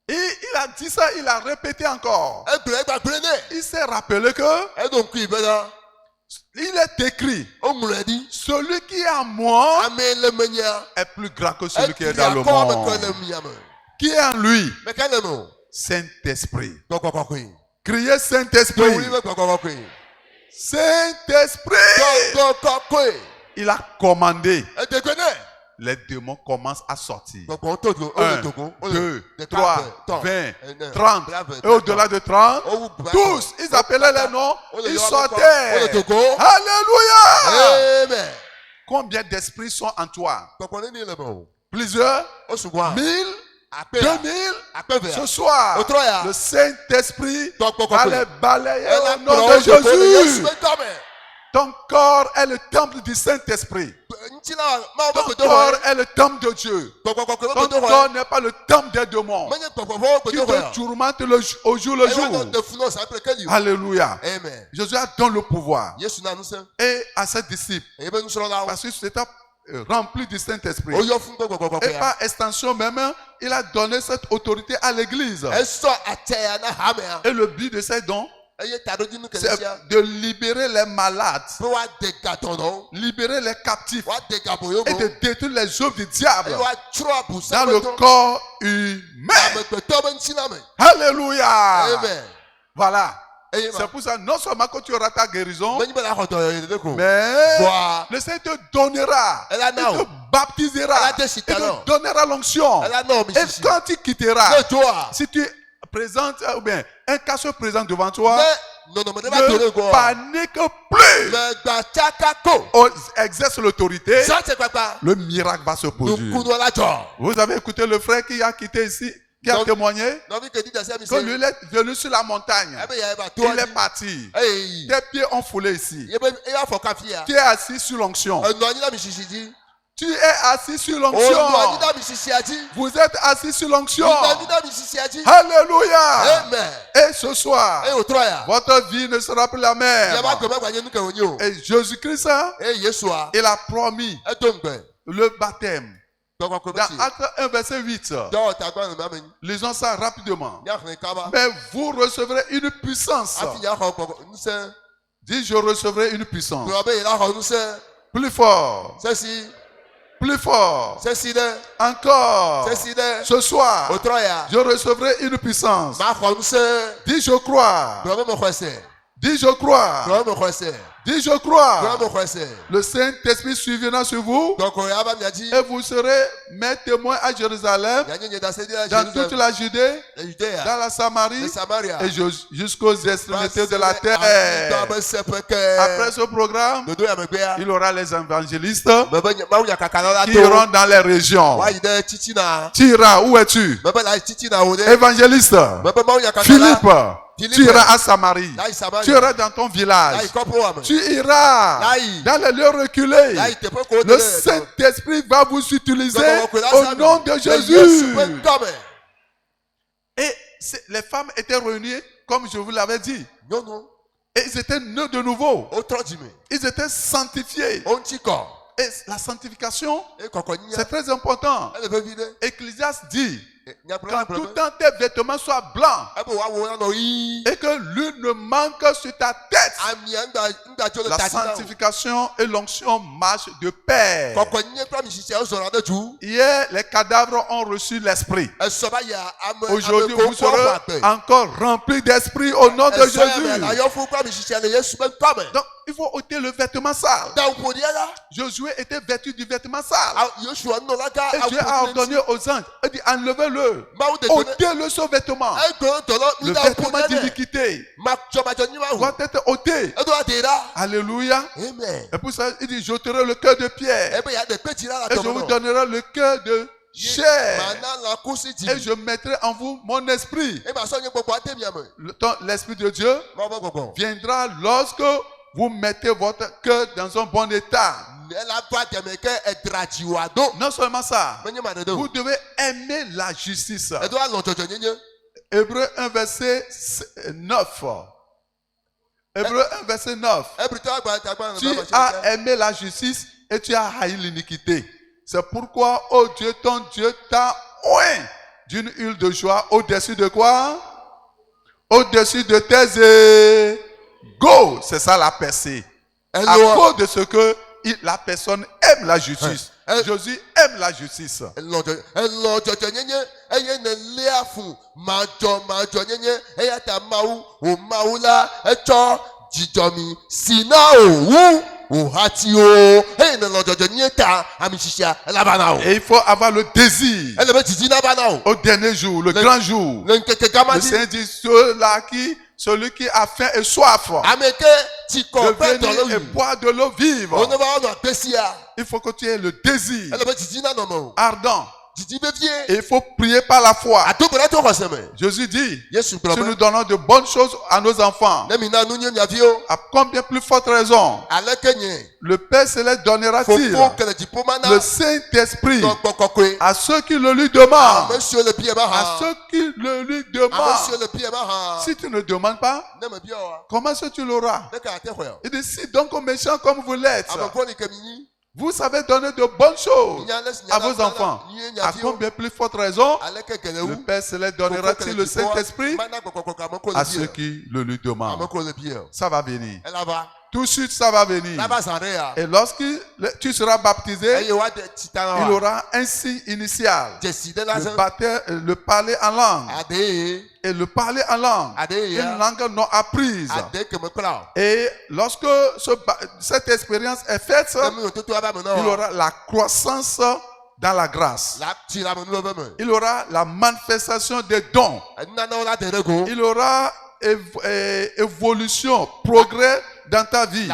Et il a dit ça, il a répété encore. Il s'est rappelé que il est écrit, celui qui est en moi est plus grand que celui qui est dans le monde. Qui est en lui? Saint-Esprit. Criez Saint-Esprit. Saint-Esprit. Il a commandé. Les démons commencent à sortir. 1, 2, 3, 20, 30. Et au-delà de 30, tous, ils appelaient les noms, ils sortaient. Alléluia. Amen. Combien d'esprits sont en toi? Plusieurs? 1000? 2000? Ce soir, le Saint-Esprit va les balayer au nom de Jésus. Ton corps est le temple du Saint-Esprit. Ton corps est le temple de Dieu. Ton corps n'est pas le temple des démons qui te tourmente au jour le jour. Alléluia. Jésus a donné le pouvoir. Et à ses disciples, parce que c'était rempli du Saint-Esprit. Et par extension même, il a donné cette autorité à l'Église. Et le but de ces dons, c'est de libérer les malades, libérer les captifs et de détruire les œuvres du diable dans le corps humain. Alléluia. Voilà. C'est pour ça, non seulement que tu auras ta guérison, mais le Seigneur te donnera, il te baptisera, il te donnera l'onction. Et quand tu quitteras, si tu présentes, ou bien un cas se présente devant toi, ne panique plus. On exerce l'autorité, le miracle va se produire. Vous avez écouté le frère qui a quitté ici, qui a témoigné que lui est venu sur la montagne. Il est parti. Tes pieds ont foulé ici. Tu es assis sur l'onction. Tu es assis sur l'onction. Vous êtes assis sur l'onction. Alléluia. Et ce soir, votre vie ne sera plus la même. Et Jésus-Christ, il a promis le baptême. Dans Acte 1, verset 8, lisons ça rapidement. Mais vous recevrez une puissance. Dis, je recevrai une puissance. Plus fort. Plus fort. Encore. Ce soir, je recevrai une puissance. Dis, je crois. Dis, je crois. Dis, je crois. Le Saint-Esprit suivra sur vous. Et vous serez mes témoins à Jérusalem, dans toute la Judée, dans la Samarie, et jusqu'aux extrémités de la terre. Après ce programme, il y aura les évangélistes qui iront dans les régions. Tu iras, où es-tu? Évangéliste. Philippe. Tu iras à Samarie. Tu iras dans ton village. Tu iras dans les lieux reculés. Le Saint-Esprit va vous utiliser au nom de Jésus. Et les femmes étaient réunies comme je vous l'avais dit. Et ils étaient nés de nouveau. Ils étaient sanctifiés. Et la sanctification, c'est très important. Ecclésiaste dit, quand tout temps tes vêtements soient blancs et que l'huile ne manque sur ta tête, la sanctification et l'onction marchent de pair. Hier, les cadavres ont reçu l'esprit. Aujourd'hui, vous serez encore remplis d'esprit au nom de Jésus. Donc, il faut ôter le vêtement sale. Josué était vêtu du vêtement sale. Et Dieu a ordonné aux anges, il dit enlevez-le. Ôtez-le ce vêtement. Le vêtement d'iniquité doit être ôté. Alléluia. Et pour ça, il dit j'ôterai le cœur de pierre. Et je vous donnerai le cœur de chair. Et je mettrai en vous mon esprit. L'esprit de Dieu viendra lorsque vous mettez votre cœur dans un bon état. Non seulement ça, vous devez aimer la justice. Hébreux 1 verset 9. Hébreux 1 verset 9. Tu as aimé la justice et tu as haï l'iniquité. C'est pourquoi, oh Dieu, ton Dieu t'a oint d'une huile de joie au-dessus de quoi? Au-dessus de tes égaux. C'est ça la percée. À cause de ce que la personne aime la justice. Jésus aime la justice. Et il faut avoir le désir. Au dernier jour, le grand jour. Le Seigneur dit celui qui a faim et soif de venir et boire de l'eau vive. Il faut que tu aies le désir ardent. Et il faut prier par la foi. Jésus dit, si nous donnons de bonnes choses à nos enfants, à combien plus forte raison le Père Céleste donnera-t-il le Saint-Esprit à ceux qui le lui demandent. À ceux qui le lui demandent. Si tu ne demandes pas, comment est-ce que tu l'auras? Il dit, si donc aux méchants comme vous l'êtes, vous savez donner de bonnes choses à vos enfants. À combien plus forte raison le Père Céleste donnera-t-il le Saint-Esprit à ceux qui le lui demandent? Ça va venir. Tout de suite, ça va venir. Et lorsque tu seras baptisé, il aura un signe initial. Le parler en langue. Et le parler en langue. Une langue non apprise. Et lorsque cette expérience est faite, il aura la croissance dans la grâce. Il aura la manifestation des dons. Il aura évolution, progrès dans ta vie.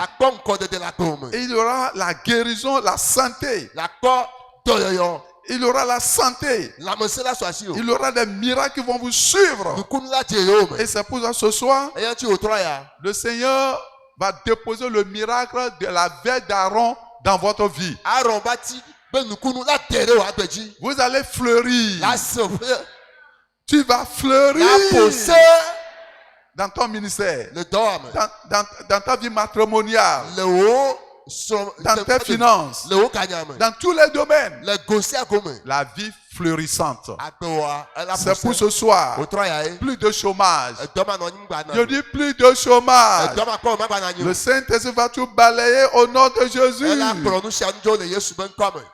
Et il aura la guérison, la santé. Il aura la santé. Il aura des miracles qui vont vous suivre. Et c'est pour ça ce soir, le Seigneur va déposer le miracle de la veille d'Aaron dans votre vie. Vous allez fleurir. Tu vas fleurir dans ton ministère, dans ta vie matrimoniale, dans tes finances, dans tous les domaines. La vie fleurissante. C'est pour ce soir. Plus de chômage. Je dis plus de chômage. Le Saint-Esprit va tout balayer au nom de Jésus.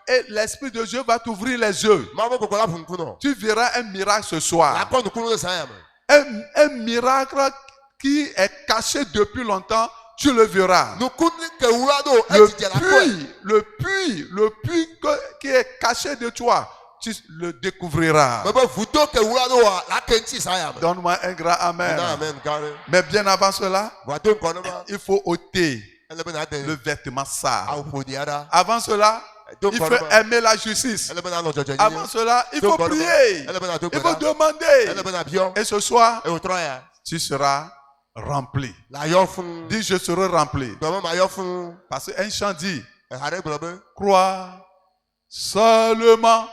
Et l'Esprit de Dieu va t'ouvrir les yeux. Tu verras un miracle ce soir. Un miracle qui est caché depuis longtemps, tu le verras. Le puits qui est caché de toi, tu le découvriras. Donne-moi un grand amen. Mais bien avant cela, il faut ôter le vêtement sale. Avant cela, il faut aimer la justice. Avant cela, il faut prier. Il faut demander. Et ce soir, tu seras rempli. Dis, je serai rempli. Parce qu'un chant dit, crois seulement.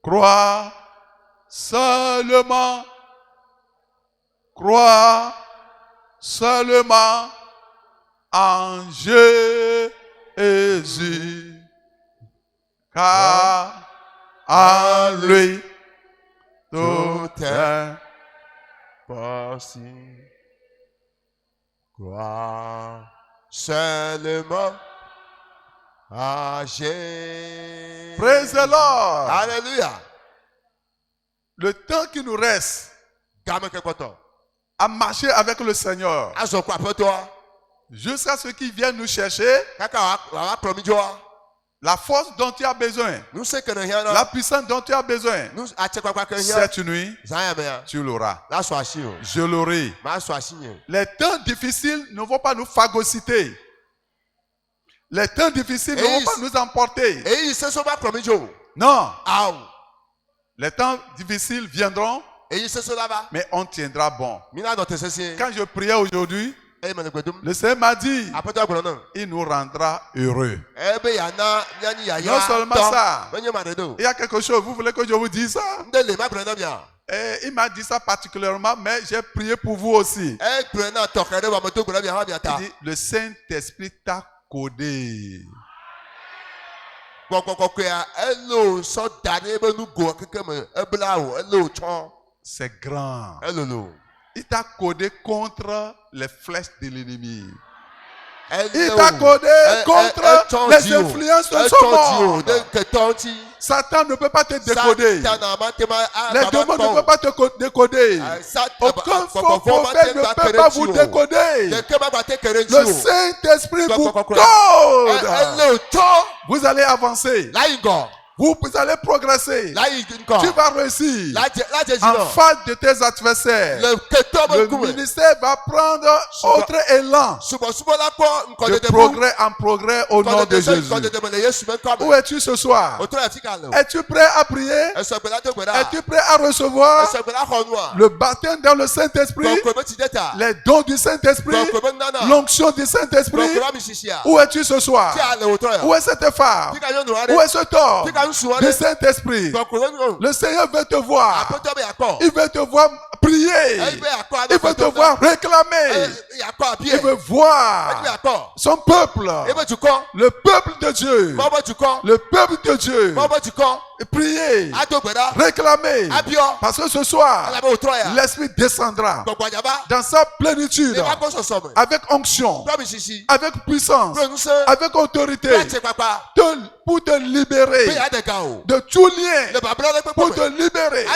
Crois seulement. Crois seulement en Jésus. Car en lui tout est possible. Crois seulement à Jésus. Praise the Lord. Alléluia. Le temps qui nous reste à marcher avec le Seigneur jusqu'à ce qu'il vienne nous chercher, la force dont tu as besoin, la puissance dont tu as besoin, cette nuit, tu l'auras. Je l'aurai. Les temps difficiles ne vont pas nous phagocyter. Les temps difficiles ne vont pas nous emporter. Non. Les temps difficiles viendront, mais on tiendra bon. Quand je priais aujourd'hui, Le Seigneur m'a dit, il nous rendra heureux. Non seulement ça, il y a quelque chose, vous voulez que je vous dise ça? Et il m'a dit ça particulièrement, mais j'ai prié pour vous aussi. Il dit, le Saint-Esprit t'a codé. C'est grand. Il t'a codé contre les flèches de l'ennemi. Il t'a codé contre les influences de ce monde. Satan ne peut pas te décoder. Les démons ne peuvent pas te décoder. Aucun faux prophète ne peut pas vous décoder. Le Saint-Esprit vous code. Vous allez avancer. Vous allez progresser. Tu vas réussir en face de tes adversaires. Le ministère va prendre autre élan de progrès en progrès au nom de Jésus. Où es-tu ce soir? Es-tu prêt à prier? Es-tu prêt à recevoir le baptême dans le Saint-Esprit, les dons du Saint-Esprit, l'onction du Saint-Esprit? Où es-tu ce soir? Où est cette femme? Où est cet homme? Le Saint-Esprit. Le Seigneur veut te voir. Il veut te voir prier. Il veut te voir réclamer. Il veut voir son peuple. Le peuple de Dieu. Le peuple de Dieu. Prier, réclamer, parce que ce soir, l'Esprit descendra dans sa plénitude, avec onction, avec puissance, avec autorité, pour te libérer de tout lien, pour te libérer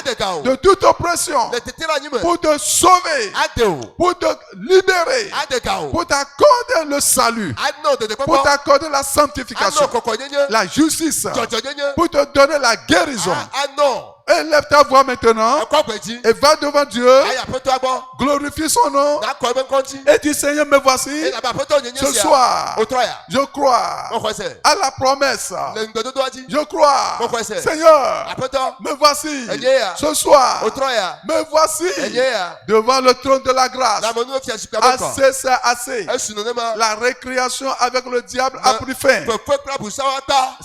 de toute oppression, pour te sauver, pour te libérer, pour t'accorder le salut, pour t'accorder la sanctification, la justice, pour te donner la guérison. Élève ta voix maintenant et va devant Dieu, glorifie son nom et dis, Seigneur, me voici ce soir. Je crois à la promesse. Je crois, Seigneur, me voici ce soir. Me voici devant le trône de la grâce. Assez, c'est assez. La récréation avec le diable a pris fin.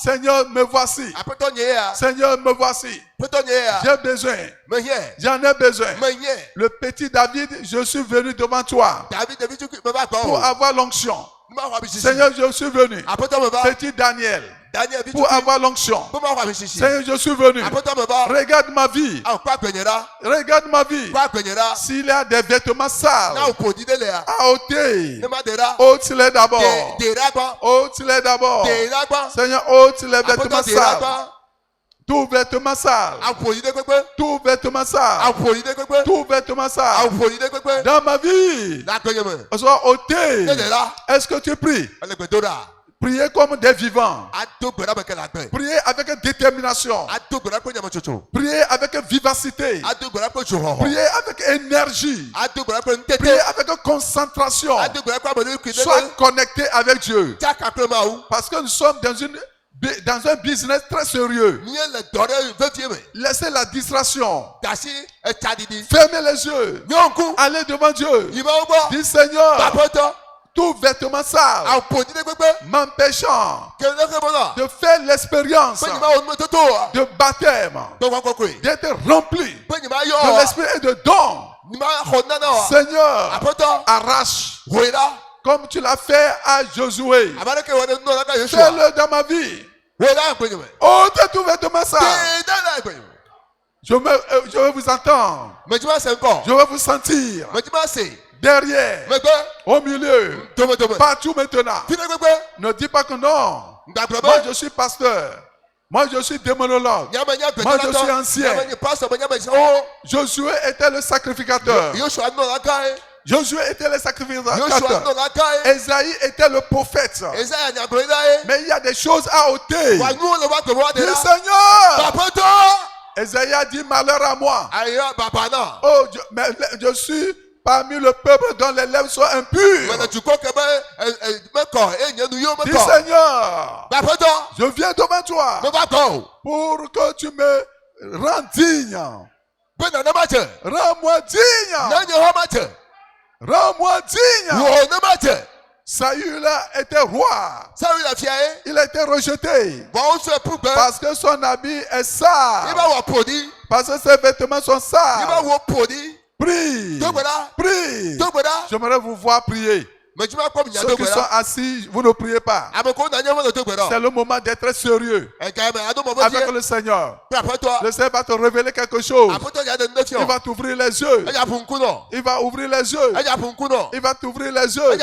Seigneur, me voici. Seigneur, me voici. J'ai besoin. J'en ai besoin. Le petit David, je suis venu devant toi pour avoir l'onction. Seigneur, je suis venu. Petit Daniel, pour avoir l'onction. Seigneur, je suis venu. Regarde ma vie. Regarde ma vie. S'il y a des vêtements sales, à ôter. Ôte-les d'abord. Ôte-les d'abord. Seigneur, ôte les vêtements sales. Tout vêtement sale. Tout vêtement sale. Tout vêtement sale. Dans ma vie. Soit ôté. Est-ce que tu pries? Priez comme des vivants. Priez avec détermination. Priez avec vivacité. Priez avec énergie. Priez avec concentration. Sois connecté avec Dieu. Parce que nous sommes dans un business très sérieux. Laissez la distraction. Fermez les yeux. Allez devant Dieu. Dis, Seigneur, tout vêtement sale m'empêchant de faire l'expérience de baptême, d'être rempli de l'esprit et de dons. Seigneur, arrache comme tu l'as fait à Josué. Fais-le dans ma vie. Ôte tout vêtement sale. Je vais vous entendre. Je vais vous sentir. Derrière, au milieu, partout maintenant. Ne dis pas que non. Moi je suis pasteur. Moi je suis démonologue. Moi je suis ancien. Josué était le sacrificateur. Josué était le sacrificateur. Esaïe était le prophète. Mais il y a des choses à ôter. Dis, Seigneur, Esaïe a dit, malheur à moi. Oh, je suis parmi le peuple dont les lèvres sont impures. Dis, Seigneur, je viens devant toi pour que tu me rends digne. Rends-moi digne Rends-moi digne. Wo ne mate. Saül était roi. Saül a fiaé. Il a été rejeté. Bon se poupe. Parce que son habit est sale. Il va wa podi. Parce que ses vêtements sont Il va sales. wa podi. Prie. Prie. Togbeda. J'aimerais vous voir prier. Mais tu vas comme il y a Ceux qui sont assis, vous ne priez pas. C'est le moment d'être sérieux avec le Seigneur. Le Seigneur va te révéler quelque chose. Il va t'ouvrir les yeux. Il va ouvrir les yeux. Il va t'ouvrir les yeux.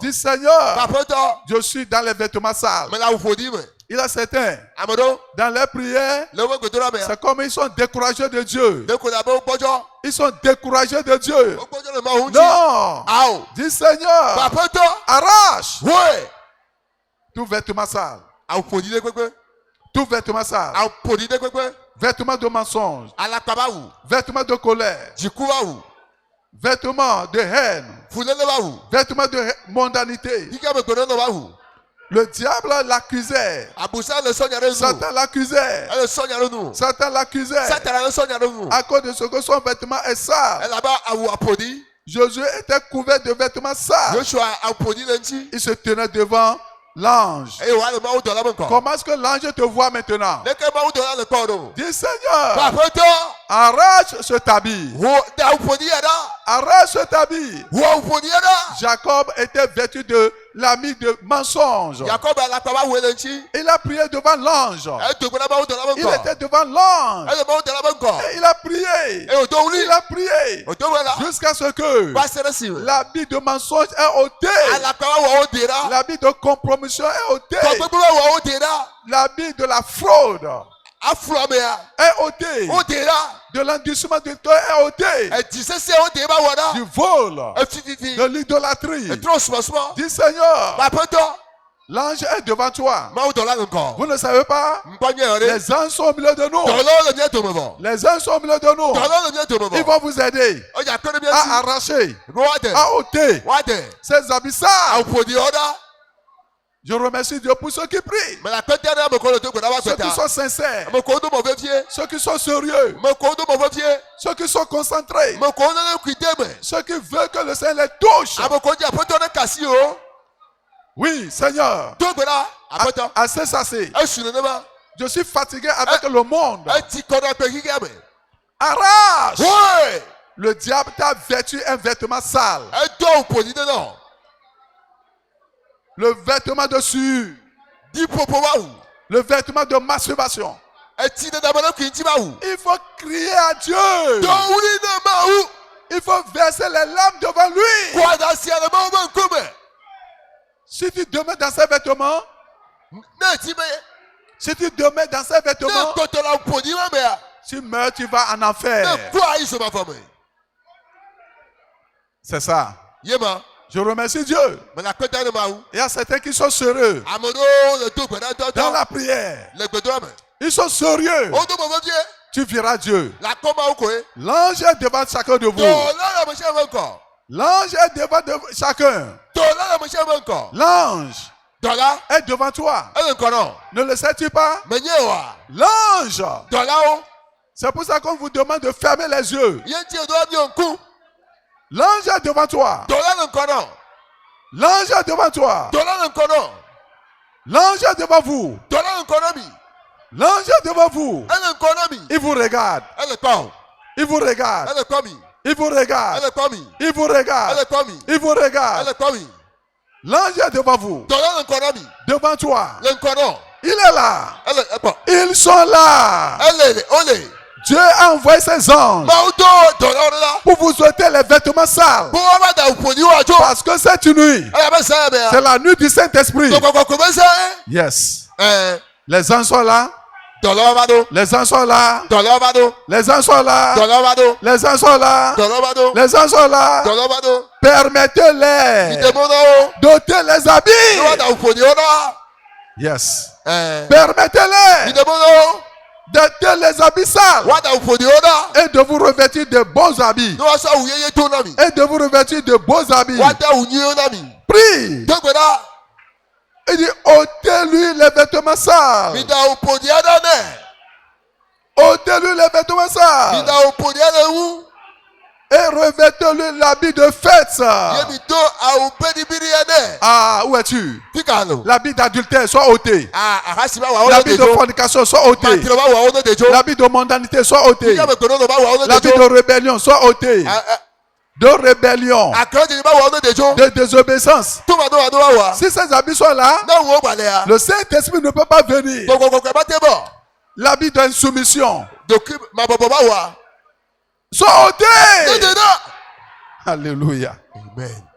Dis Seigneur, je suis dans les vêtements sales. Il a certains, dans leurs prières, c'est comme ils sont découragés de Dieu. Ils sont découragés de Dieu. Non. Dis Seigneur, arrache tout vêtement sale. Tout vêtement sale. Vêtement de mensonge. Vêtement de colère. Vêtement de haine. Vêtement de mondanité. Le diable l'accusait. Satan l'accusait. Satan l'accusait. À cause de ce que son vêtement est sale. Josué était couvert de vêtements sales. Il se tenait devant l'ange. Comment est-ce que l'ange te voit maintenant? Dis Seigneur, arrache cet habit. Arrache cet habit. Jacob était vêtu de l'habit de mensonge. Il a prié devant l'ange. Il était devant l'ange. Et il a prié. Il a prié. Jusqu'à ce que l'habit de mensonge est ôté. L'habit de compromission est ôté. L'habit de la fraude est ôté. De l'endurcissement du cœur est ôté. Du vol, de l'idolâtrie. Dis Seigneur, l'ange est devant toi. Vous ne savez pas? Les anges sont au milieu de nous. Les anges sont au milieu de nous. Ils vont vous aider à arracher, à ôter ces habits sales. Je remercie Dieu pour ceux qui prient, ceux qui sont sincères, ceux qui sont sérieux, ceux qui sont concentrés, ceux qui veulent que le Seigneur les touche. Oui, Seigneur. Assez, assez. Je suis fatigué avec le monde. Arrache. Le diable t'a vêtu un vêtement sale. Le vêtement de sueur. Le vêtement de masturbation. Il faut crier à Dieu. Il faut verser les larmes devant lui. Si tu demeures dans ces vêtements, tu meurs, tu vas en enfer. C'est ça. Je remercie Dieu. Il y a certains qui sont sérieux dans la prière. Ils sont sérieux. Tu verras Dieu. L'ange est devant chacun de vous. L'ange est devant chacun. L'ange est devant toi. Ne le sais-tu pas? L'ange. C'est pour ça qu'on vous demande de fermer les yeux. L'ange est devant toi. L'ange est devant toi. L'ange est devant vous. L'ange est devant vous. Il vous regarde. Il vous regarde. Il vous regarde. Il vous regarde. Il vous regarde. L'ange est devant vous. Devant toi. Il est là. Ils sont là. Dieu a envoyé ses anges pour vous ôter les vêtements sales. Parce que cette nuit, c'est la nuit du Saint-Esprit. Yes. Les anges sont là. Les anges sont là. Les anges sont là. Les anges sont là. Les anges sont là. Permettez-les d'ôter les habits. Yes. Permettez-les d'ôter les habits sales et de vous revêtir de bons habits. Et de vous revêtir de beaux habits. Prie. Il dit, ôtez-lui les vêtements sales. Ôtez-lui les vêtements sales. Et revêtez-le l'habit de fête. Ah, où es-tu? L'habit d'adultère soit ôté. L'habit de fornication soit ôté. L'habit de mondanité soit ôté. L'habit de rébellion soit ôté. De rébellion, de désobéissance. Si ces habits sont là, le Saint-Esprit ne peut pas venir. L'habit d'insoumission soit ôté. Alléluia. Amen.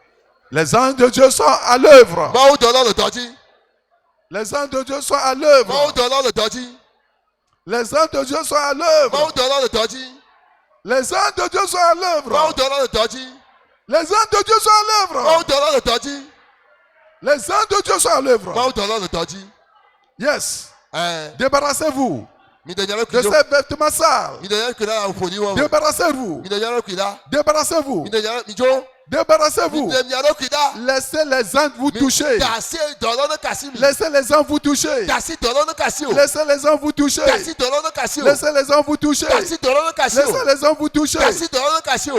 Les anges de Dieu sont à l'œuvre. Les anges de Dieu sont à l'œuvre. Les anges de Dieu sont à l'œuvre. Les anges de Dieu sont à l'œuvre. Les anges de Dieu sont à l'œuvre. Les anges de Dieu sont à l'œuvre. Yes. Débarrassez-vous de ces vêtements sales. Débarrassez-vous. Débarrassez-vous. Débarrassez-vous. Laissez les anges vous toucher. Laissez les anges vous toucher. Laissez les anges vous toucher. Laissez les anges vous toucher. Laissez les anges vous toucher.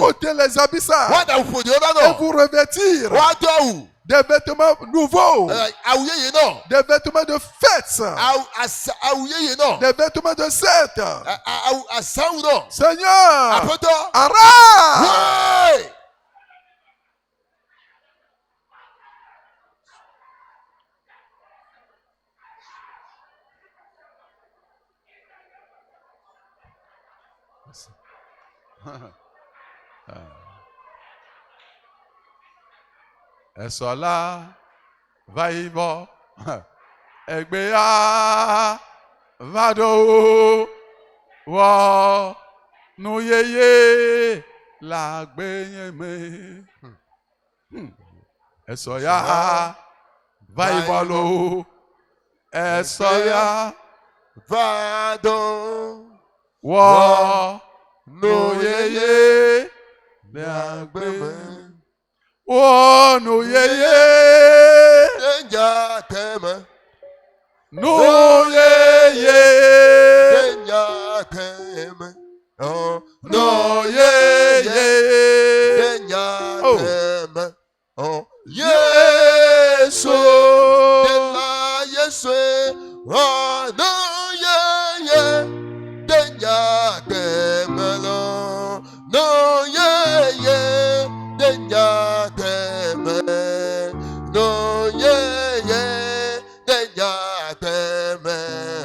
Ôtez les habits sales et vous revêtir des vêtements nouveaux. Des vêtements de fête. Des vêtements de fête. Seigneur, arrête. Esola vaivo egbeya vado wo nuyeye la gbeyeme esoya vaivo lo esoya vado wo nuyeye la gbeyeme. Oh, no yeye, Denya teme, no yeye, Denya teme, oh, no yeye, Denya teme, oh, Yesu, Dela Yesu, oh, no yeye, Denya teme, no yeye, Denya teme, no yeye, Denya teme,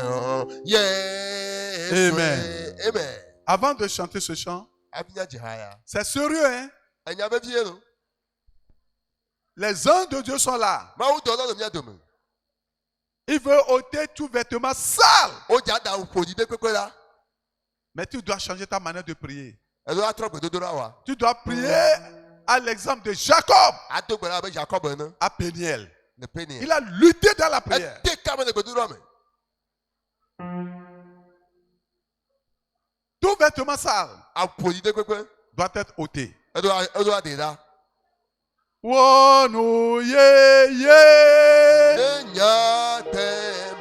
oh, yes. Amen. Amen. Avant de chanter ce chant, c'est sérieux, hein? Les anges de Dieu sont là. Il veut ôter tout vêtement sale. Mais tu dois changer ta manière de prier. Tu dois prier à l'exemple de Jacob à Péniel. Il a lutté dans la prière. Tout vêtement sale doit être ôté.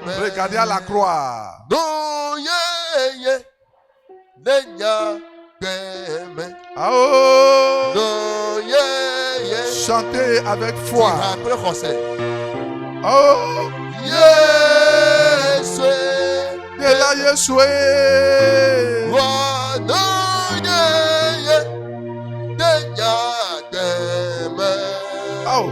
Regardez à la croix. Chantez avec foi. Oh, Yes, de la Yeshua. Oh,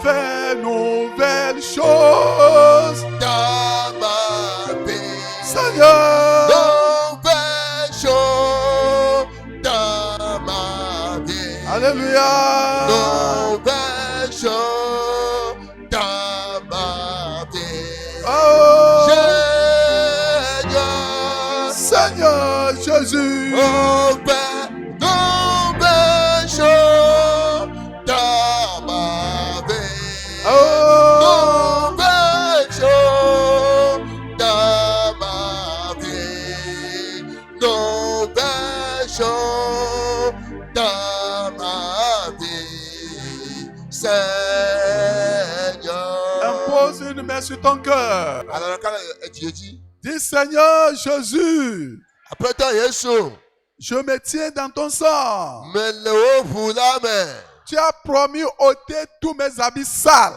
fais nouvelles choses dans ma vie. Seigneur. Nouvelles choses dans ma vie. Alléluia. Nouvelles choses dans ma vie. Oh, Seigneur, Seigneur Jésus. nouvelles choses dans ma vie. Oh, Nouvelles choses dans ma vie. Nouvelles choses dans Pose une main sur ton cœur. Dis Seigneur Jésus, je me tiens dans ton sang. Tu as promis ôter tous mes habits sales.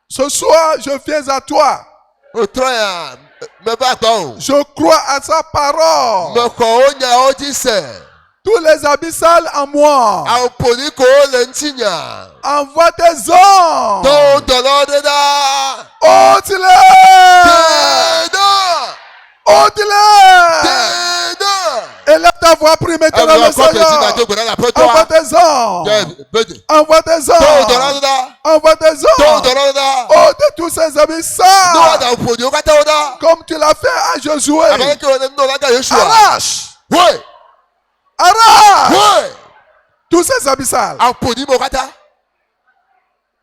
Ce soir, je viens à toi. Je crois à sa parole. Tous les habits sales en moi. Envoie tes anges. Ôte-les. Ôte-les. Élève ta voix, prie maintenant le Seigneur. Envoie tes anges. Envoie tes anges. Envoie tes anges. Ôte tous ces habits sales. Comme tu l'as fait à Josué. Arrache. Arrache. Tous ces habits sales.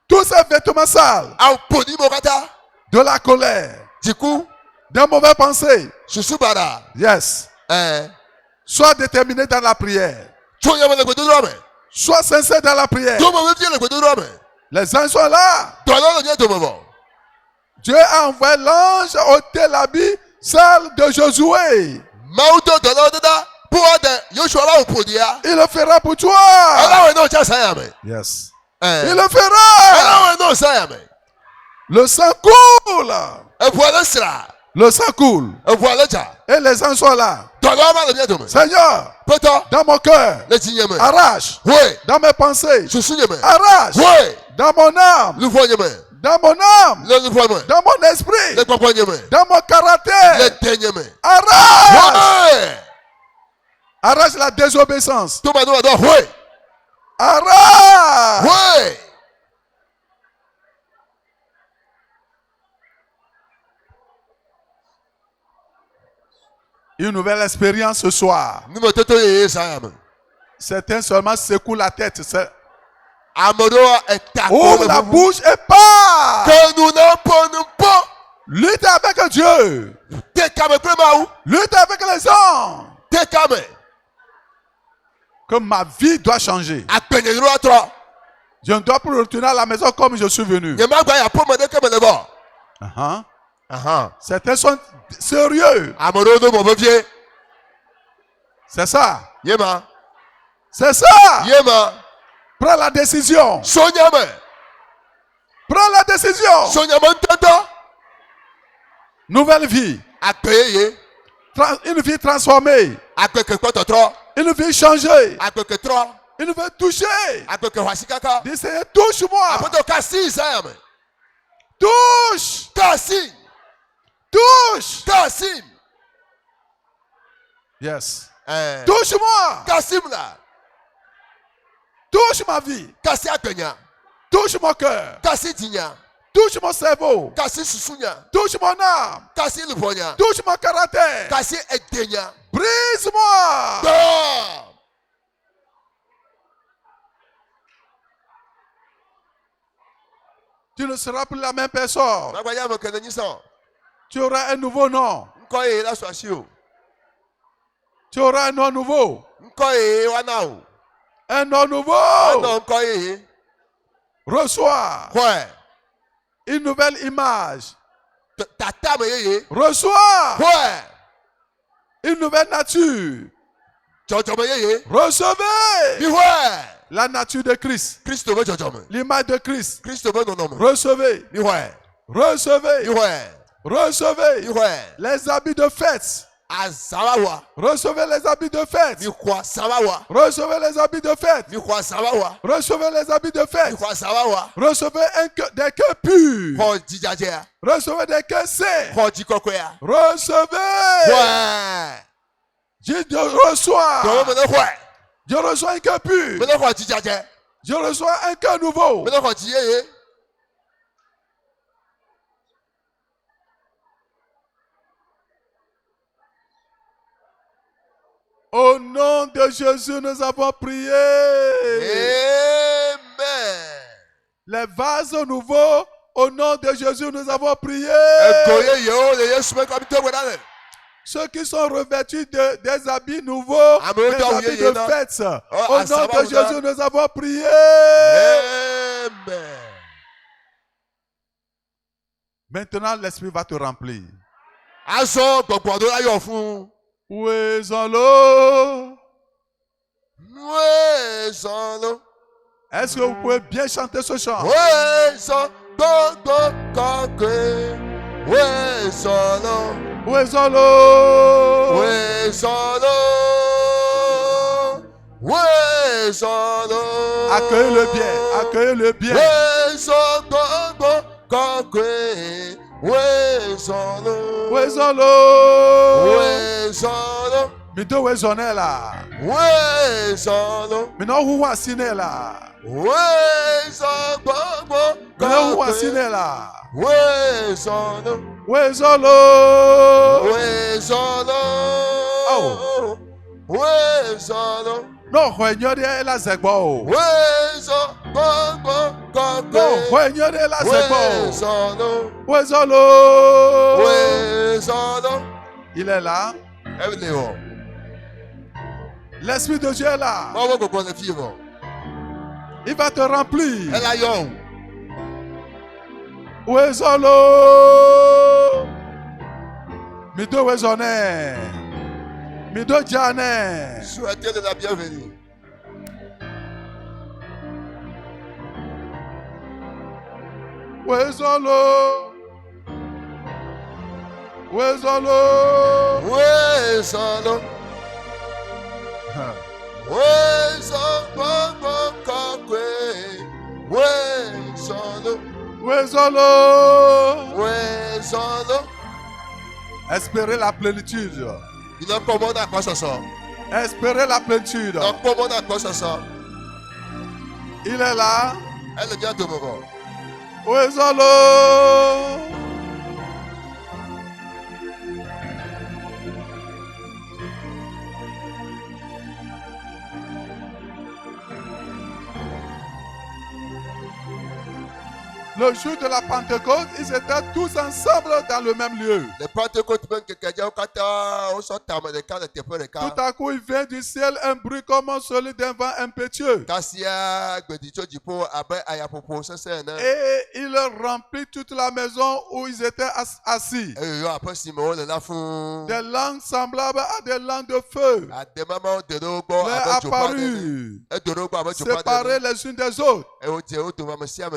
Tous ces vêtements sales. De la colère. Des mauvaises pensées. Yes. Sois déterminé dans la prière. Sois sincère dans la prière. Les anges sont là. Dieu a envoyé l'ange ôter l'habit sale de Josué. Il le fera pour toi. Yes. Il le fera. Le sang coule. Le sang coule. Et les anges sont là. Seigneur, dans mon cœur, arrache. Dans mes pensées, arrache. Dans mon âme, dans mon âme, dans mon esprit, dans mon caractère, arrache. Arrache la désobéissance. Arrache. Une nouvelle expérience ce soir. Certains seulement secouent la tête. Ouvre la bouche et parle. Lutte avec Dieu. Lutte avec les hommes. Que ma vie doit changer. Je ne dois plus retourner à la maison comme je suis venu. Certains sont sérieux. C'est ça. C'est ça. Prends la décision. Prends la décision. Nouvelle vie. Une vie transformée. Une vie changée. Une vie touchée. Dis Seigneur, touche-moi. Touche. Touche. Yes. Touche-moi. Touche ma vie. Touche mon cœur. Touche mon cerveau. Touche mon âme. Touche mon caractère. Brise-moi. Tu ne seras plus la même personne. Tu auras un nouveau nom. Tu auras un nom nouveau. Un nom nouveau. Reçois une nouvelle image. Reçois une nouvelle nature. Recevez la nature de Christ. L'image de Christ. Recevez. Recevez. Recevez les habits de fête. Recevez les habits de fête. Recevez les habits de fête. Recevez les habits de fête. Recevez des cœurs purs. Recevez des cœurs sains. Recevez. Je reçois. Je reçois un cœur pur. Je reçois un cœur nouveau. Au nom de Jésus, nous avons prié. Amen. Les vases nouveaux, au nom de Jésus, nous avons prié. Ceux qui sont revêtus des habits nouveaux, des habits de fête, au nom de Jésus, nous avons prié. Amen. Maintenant, l'esprit va te remplir. Aso gbogbo la yo fún. Ouezolo. Ouezolo. Est-ce que vous pouvez bien chanter ce chant? Ouezolo. Gbogbo kokwe. Ouezolo. Ouezolo. Ouezolo. Ouezolo. Accueillez le bien. Accueillez le bien. Ouezolo. Kokwe. Ouezolo. Ouezolo. Ouezolo. Mido ouezonela. Ouezolo. Mino huwa sinela. Ouezolo. Mino huwa sinela. Ouezolo. Ouezolo. Ouezolo. Oh. Ouezolo. No huenyore la zegbo. Ouezolo. No huenyore la zegbo. Ouezolo. Ouezolo. Ouezolo. Il est là. L'esprit de Dieu est là. Il va te remplir. Ouezolo. Mido ouezone. Mido djane. Souhaitez de la bienvenue. Ouezolo. Ouezolo. Ouezolo. Ouezolo. Ouezolo. Espérez la plénitude. Il en commande à quoi ça sort? Espérez la plénitude. Il en commande à quoi ça sort? Il est là. Elle est bien de moment. Ouezolo. Le jour de la Pentecôte, ils étaient tous ensemble dans le même lieu. Tout à coup, il vient du ciel un bruit comme celui d'un vent impétueux. Et il remplit toute la maison où ils étaient assis. Des langues semblables à des langues de feu leur apparurent, séparées les unes des autres,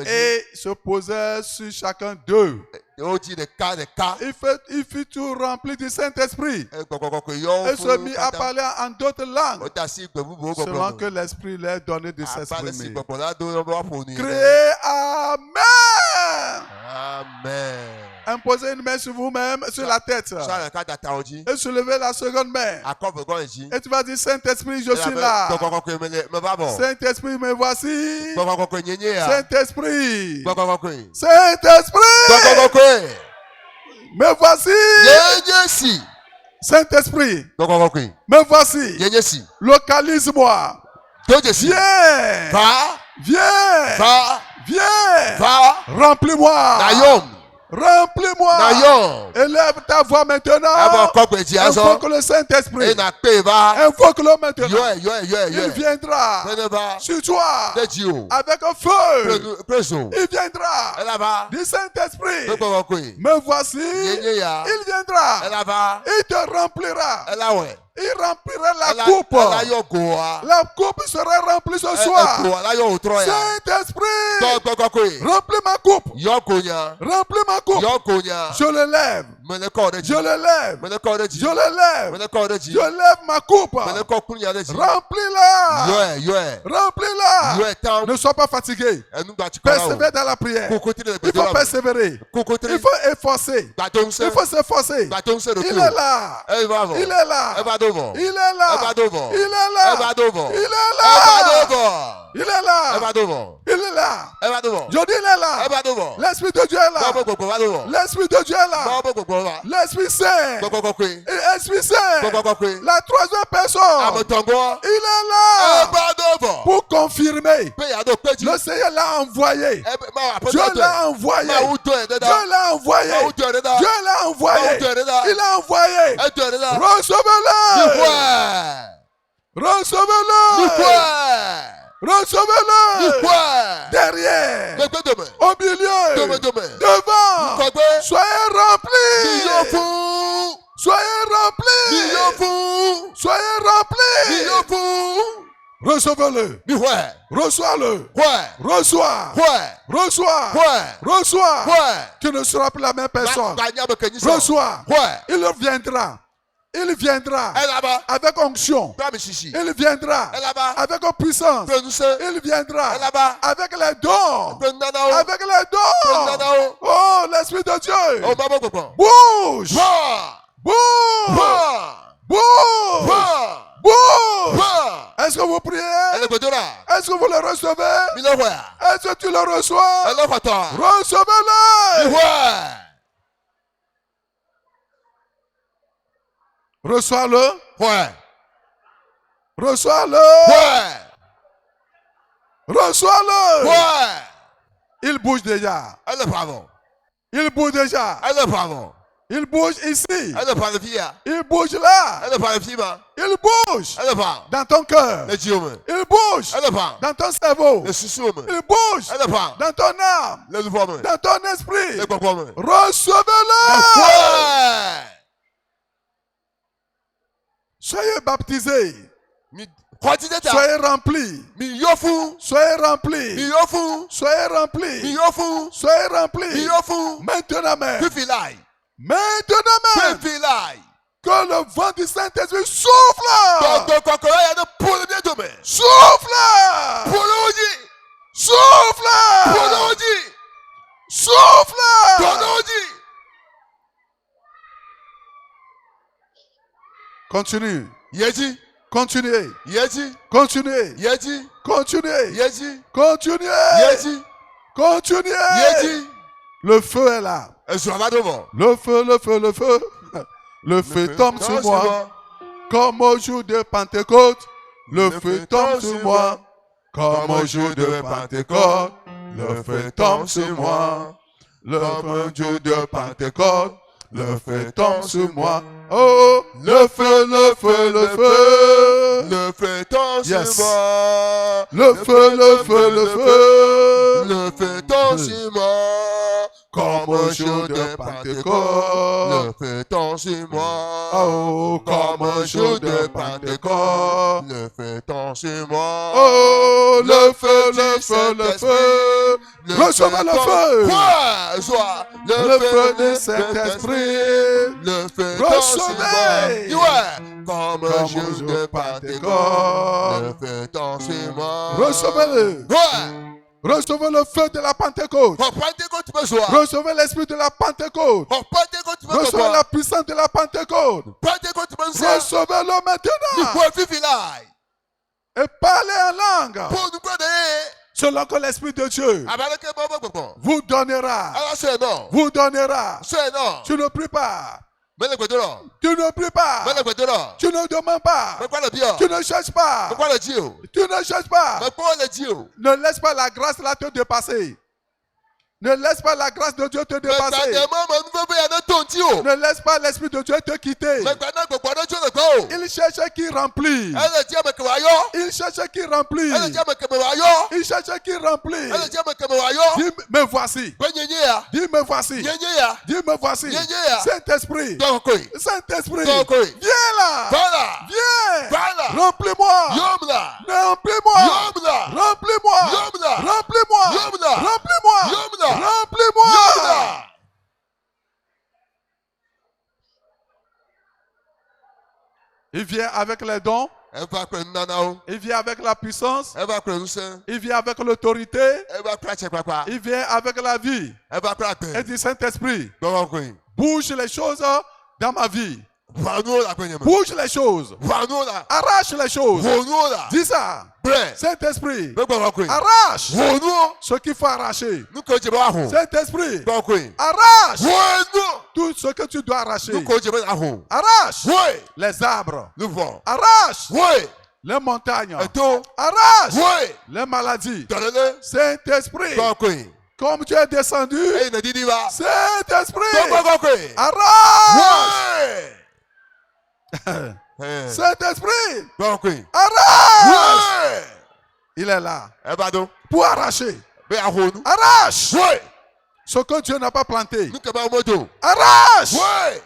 et se posaient sur chacun d'eux. Il fut tout rempli du Saint-Esprit et se mit à parler en d'autres langues selon que l'Esprit leur donnait de s'exprimer. Criez Amen. Amen. Imposez une main sur vous-même, sur la tête. Et soulevez la seconde main. Et tu vas dire, Saint-Esprit, je suis là. Saint-Esprit, me voici. Saint-Esprit. Saint-Esprit. Me voici. Saint-Esprit. Me voici. Localise-moi. Viens. Viens. Viens. Remplis-moi. Remplis-moi. Élève ta voix maintenant. Invoque le Saint-Esprit. Invoque-le maintenant. Il viendra sur toi avec un feu. Il viendra du Saint-Esprit. Me voici. Il viendra. Il te remplira. Il remplira la coupe. La coupe sera remplie ce soir. Saint-Esprit, remplis ma coupe. Remplis ma coupe. Je le lève. Je le lève. Je le lève. Je lève ma coupe. Remplis-la. Remplis-la. Ne sois pas fatigué. Persévère dans la prière. Il faut persévérer. Il faut efforcer. Il faut s'efforcer. Il est là. Il est là. Il est là. Il est là. Il est là. Il est là. Il est là. Je dis il est là. L'Esprit de Dieu est là. L'Esprit de Dieu est là. L'Esprit Saint. L'Esprit Saint. La troisième personne. Il est là. Pour confirmer. Le Seigneur l'a envoyé. Dieu l'a envoyé. Dieu l'a envoyé. Dieu l'a envoyé. Il l'a envoyé. Recevez-le. Recevez-le. Recevez-le. derrière, au milieu, devant. Soyez remplis. Soyez remplis. Soyez remplis. Recevez-le. Reçois-le. Reçois. Reçois. Reçois. Tu ne seras plus la même personne. Reçois. Il viendra. Il viendra avec onction. Il viendra avec puissance. Il viendra avec les dons. Avec les dons. Oh, l'Esprit de Dieu. Bouge. Bouge. Bouge. Bouge. Est-ce que vous priez? Est-ce que vous le recevez? Est-ce que tu le reçois? Recevez-le. Reçois-le. Reçois-le. Reçois-le. Il bouge déjà. Il bouge déjà. Il bouge ici. Il bouge là. Il bouge dans ton cœur. Il bouge dans ton cerveau. Il bouge dans ton âme. Dans ton esprit. Recevez-le. Soyez baptisés. Soyez remplis. Soyez remplis. Soyez remplis. Soyez remplis. Maintenant même. Maintenant même. Que le vent du Saint-Esprit souffle. Souffle. Souffle. Souffle. Continue. Continuez. Continuez. Continuez. Continuez. Continuez. Le feu est là. Le feu, le feu, le feu. Le feu tombe sur moi. Comme au jour de Pentecôte. Le feu tombe sur moi. Comme au jour de Pentecôte. Le feu tombe sur moi. Le jour de Pentecôte. Le feu tombe sur moi. Oh, le feu, le feu, le feu. Le feu tombe sur moi. Le feu, le feu, le feu. Le feu tombe sur moi. Comme au jour de Pentecôte. Le feu tombe sur moi. Oh, comme au jour de Pentecôte. Le feu tombe sur moi. Oh, le feu, le feu, le feu. Recevez le feu. Le feu du Saint-Esprit. Le feu tombe sur moi. Comme au jour de Pentecôte. Le feu tombe sur moi. Recevez-le. Recevez le feu de la Pentecôte. Recevez l'esprit de la Pentecôte. Recevez la puissance de la Pentecôte. Recevez-le maintenant. Et parlez en langue. Selon que l'Esprit de Dieu vous donnera. Vous donnera. Tu ne pries pas. Tu ne pries pas. Tu ne demandes pas. Tu ne cherches pas. Tu ne cherches pas. Ne laisse pas la grâce là te dépasser. Ne laisse pas la grâce de Dieu te dépasser. Ne laisse pas l'Esprit de Dieu te quitter. Il cherche qui remplit. Il cherche qui remplit. Il cherche qui remplit. Dis, me voici. Dis, me voici. Dis, me voici. Saint-Esprit. Saint-Esprit. Viens là. Viens. Remplis-moi. Remplis-moi. Remplis-moi. Remplis-moi. Remplis-moi. Remplis-moi. Il vient avec les dons. Il vient avec la puissance. Il vient avec l'autorité. Il vient avec la vie. Et du Saint-Esprit. Bouge les choses dans ma vie. Bouge les choses. Arrache les choses. Dis ça. Saint-Esprit. Arrache ce qu'il faut arracher. Saint-Esprit. Arrache tout ce que tu dois arracher. Arrache les arbres. Arrache les montagnes. Arrache les maladies. Saint-Esprit. Comme tu es descendu. Saint-Esprit. Arrache. Saint-Esprit, arrache! Il est là pour arracher. Arrache. Oui. Ce que Dieu n'a pas planté. Nous que moto. Arrache. Oui.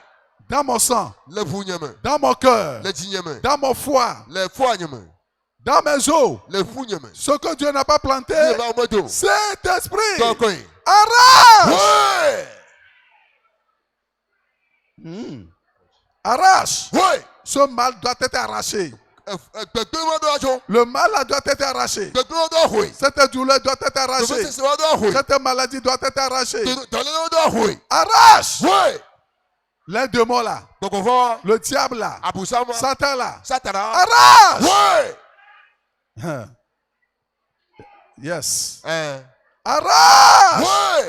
Dans mon sang. Le founyame. Dans mon cœur. Le digname. Dans mon foie. Le foigname. Dans mes os. Le founyame. Ce que Dieu n'a pas planté. Cet esprit. Donc, arrache. Oui. Arrache. Oui. Ce mal doit être arraché. Le mal doit être arraché. oui. Cette douleur doit être arrachée. Oui. Cette maladie doit être arrachée. Oui. Arrache. Oui. Les démons là. Donc on voit le diable là. Satan là. Satana. Arrache. Oui. Yes. Arrache. Oui.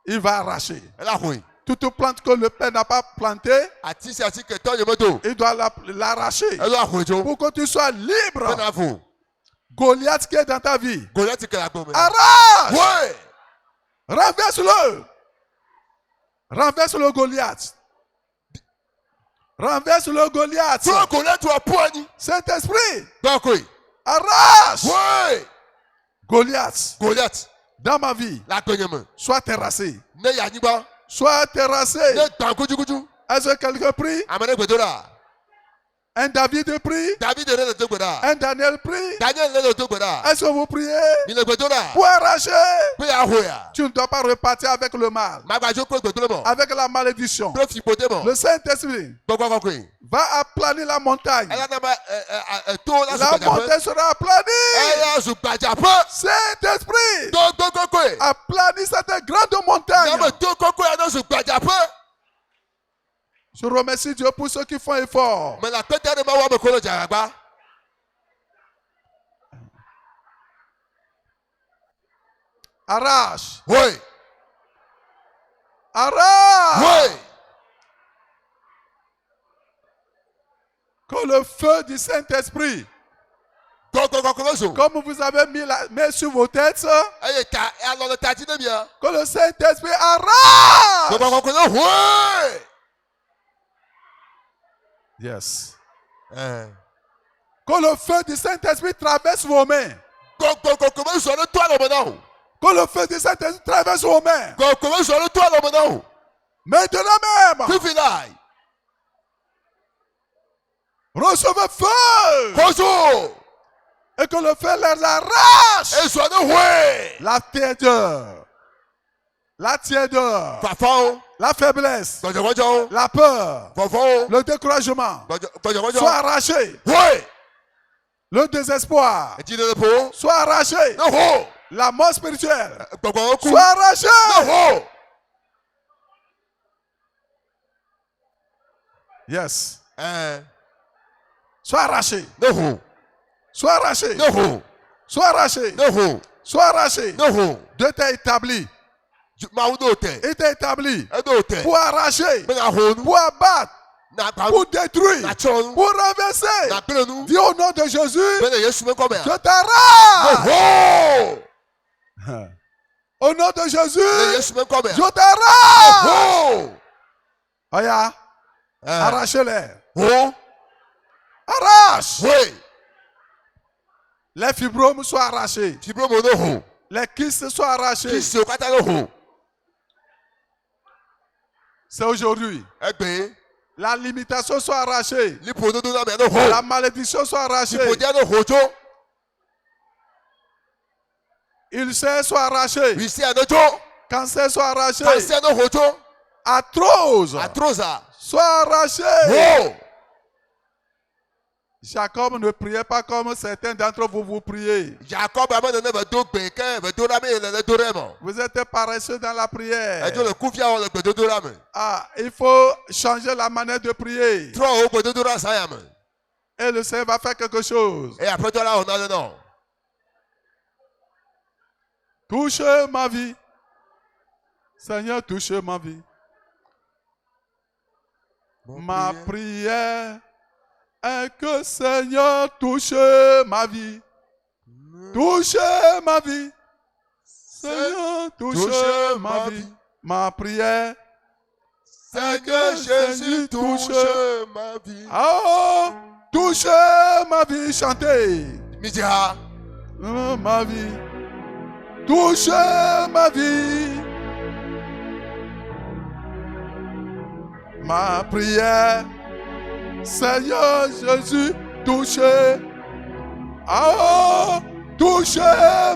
Il va arracher. Là, oui. Toute plante que le Père n'a pas plantée, il doit l'arracher pour que tu sois libre. Goliath qui est dans ta vie, arrache. Oui. Renverse-le. Renverse le Goliath. Renverse le Goliath. Saint-Esprit, arrache. Oui. Goliath, dans ma vie, sois terrassé. Sois terrassé. Est-ce que quelqu'un prie? Un David prie? Un Daniel prie? Est-ce que vous priez? Pour arracher. Tu ne dois pas repartir avec le mal. Avec la malédiction. Le Saint-Esprit va aplanir la montagne. La montagne sera aplanie. Saint-Esprit aplanit cette grande montagne. Je remercie Dieu pour ceux qui font effort. Arrache. Oui. Arrache. Oui. Que le feu du Saint-Esprit, comme vous avez mis la main sur vos têtes, que le Saint-Esprit arrache. Oui. Yes. Que le feu du Saint-Esprit traverse vos mains. Que le feu du Saint-Esprit traverse vos mains. Maintenant même. Recevez feu. Et que le feu les arrache. La tiédeur. La tiédeur. La faiblesse. La peur. Le découragement. Soit arraché. Le désespoir. Soit arraché. La mort spirituelle. Soit arraché. Yes. Soit arraché. Soit arraché. Soit arraché. Soit arraché. Dieu t'a établi. Il t'a établi pour arracher, pour abattre, pour détruire, pour renverser. Dis au nom de Jésus, je t'arrache. Au nom de Jésus, je t'arrache. Regarde, arrachez-les. Arrache. Les fibromes soient arrachés. Les kystes soient arrachés. C'est aujourd'hui. La limitation soit arrachée. La malédiction soit arrachée. Ulcère soit arraché. Cancer soit arraché. Arthrose soit arraché. Jacob ne priait pas comme certains d'entre vous vous priez. Vous êtes paresseux dans la prière. Il faut changer la manière de prier. Et le Seigneur va faire quelque chose. Touche ma vie. Seigneur, touche ma vie. Ma prière est que Seigneur touche ma vie. Touche ma vie. Seigneur, touche ma vie. Ma prière est que Jésus touche ma vie. Oh, touche ma vie. Chantez. Ma vie. touchez ma vie. Ma prière, Seigneur Jésus, touchez. Oh, touchez